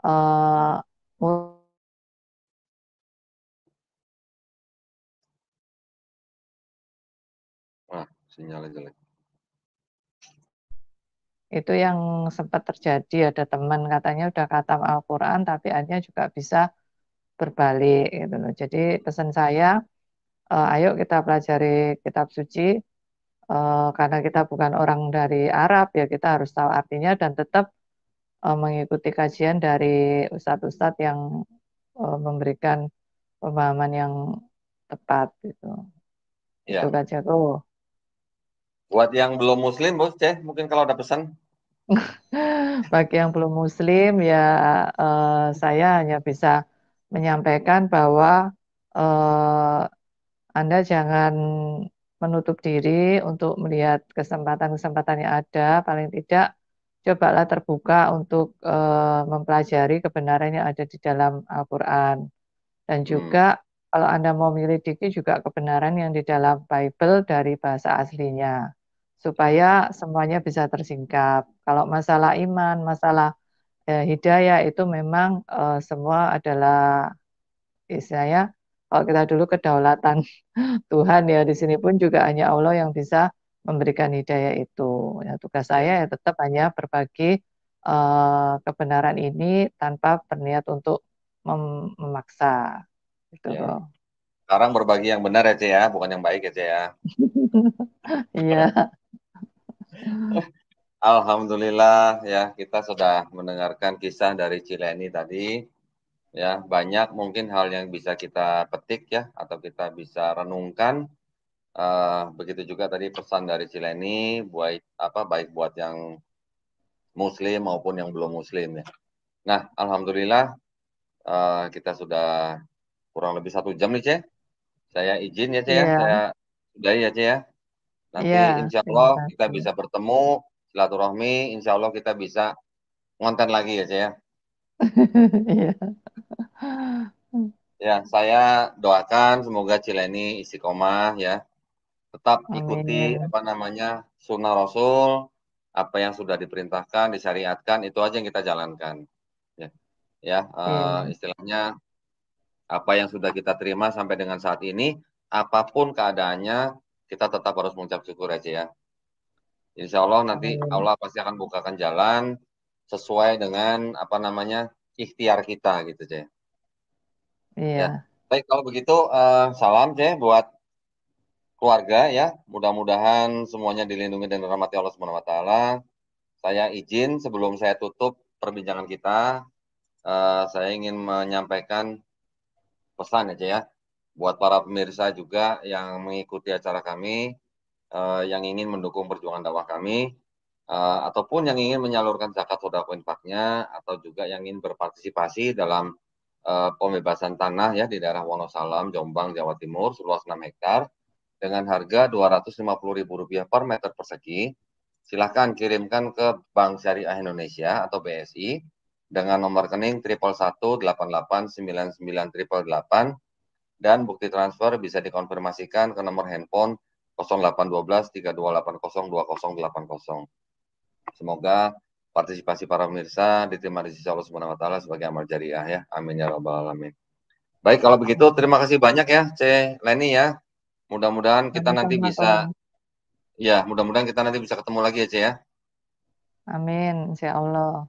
eh, Wah, sinyalnya jelek. itu yang sempat terjadi, ada teman katanya udah khatam Al-Quran tapi akhirnya juga bisa berbalik gitu loh. Jadi pesan saya, ayo kita pelajari kitab suci, karena kita bukan orang dari Arab ya, kita harus tahu artinya dan tetap mengikuti kajian dari ustadz-ustadz yang memberikan pemahaman yang tepat gitu. Itu Ya, Kak Jago. buat yang belum Muslim, Bos, Ce, mungkin kalau ada pesan. Bagi yang belum Muslim ya, saya hanya bisa menyampaikan bahwa eh, Anda jangan menutup diri untuk melihat kesempatan-kesempatan yang ada. Paling tidak cobalah terbuka untuk mempelajari kebenaran yang ada di dalam Al-Quran. Dan Hmm, juga kalau Anda mau menyelidiki juga kebenaran yang di dalam Bible dari bahasa aslinya. Supaya semuanya bisa tersingkap. Kalau masalah iman, masalah hidayah itu memang semua adalah istilahnya, kalau kita dulu kedaulatan Tuhan ya, di sini pun juga hanya Allah yang bisa memberikan hidayah itu. Ya, tugas saya ya, ya tetap hanya berbagi kebenaran ini tanpa berniat untuk memaksa. Gitu ya. loh. Sekarang berbagi yang benar ya, Ce ya, bukan yang baik ya, Ce ya. Iya, Alhamdulillah ya, kita sudah mendengarkan kisah dari Cileni tadi. Ya, banyak mungkin hal yang bisa kita petik ya, atau kita bisa renungkan. Begitu juga tadi pesan dari Cileni, buat apa baik buat yang Muslim maupun yang belum Muslim ya. Nah, alhamdulillah kita sudah kurang lebih 1 jam nih, Ce. Saya izin ya, Ce ya. iya, Saya sudahi ya, Ce ya. Nanti iya, insya terima Allah kita kasih. bisa bertemu, silaturahmi, insya Allah kita bisa ngonten lagi ya, Ce ya. Iya. Ya, saya doakan semoga Cileni istiqomah ya, tetap ikuti Amin. apa namanya sunnah Rasul, apa yang sudah diperintahkan, disyariatkan itu aja yang kita jalankan. Ya, ya Iya. istilahnya apa yang sudah kita terima sampai dengan saat ini, apapun keadaannya kita tetap harus mengucap syukur aja ya. Insya Allah nanti Amin. Allah pasti akan bukakan jalan sesuai dengan apa namanya ikhtiar kita gitu, Ce. Ya, Iya. baik kalau begitu salam, Ce, buat keluarga ya. Mudah-mudahan semuanya dilindungi dan dirahmati Allah Subhanahu wa taala. Saya izin sebelum saya tutup perbincangan kita, saya ingin menyampaikan pesan aja ya buat para pemirsa juga yang mengikuti acara kami, yang ingin mendukung perjuangan dakwah kami, ataupun yang ingin menyalurkan zakat sedekah infaknya, atau juga yang ingin berpartisipasi dalam pembebasan tanah ya di daerah Wonosalam, Jombang, Jawa Timur, seluas 6 hektar dengan harga Rp250.000 per meter persegi. Silahkan kirimkan ke Bank Syariah Indonesia atau BSI dengan nomor rekening 111889988 dan bukti transfer bisa dikonfirmasikan ke nomor handphone 0812 3280 2080. Semoga partisipasi para pemirsa diterima di sisi Allah Subhanahu wa taala sebagai amal jariah ya. Amin ya rabbal alamin. Baik, kalau begitu terima kasih banyak ya C. Leni ya. Mudah-mudahan kita nanti Sama-sama, bisa Kong. mudah-mudahan kita nanti bisa ketemu lagi ya C ya. Amin, insya Allah.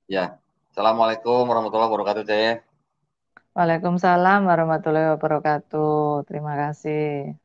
Ya. Assalamualaikum warahmatullahi wabarakatuh C. Waalaikumsalam warahmatullahi wabarakatuh. Terima kasih.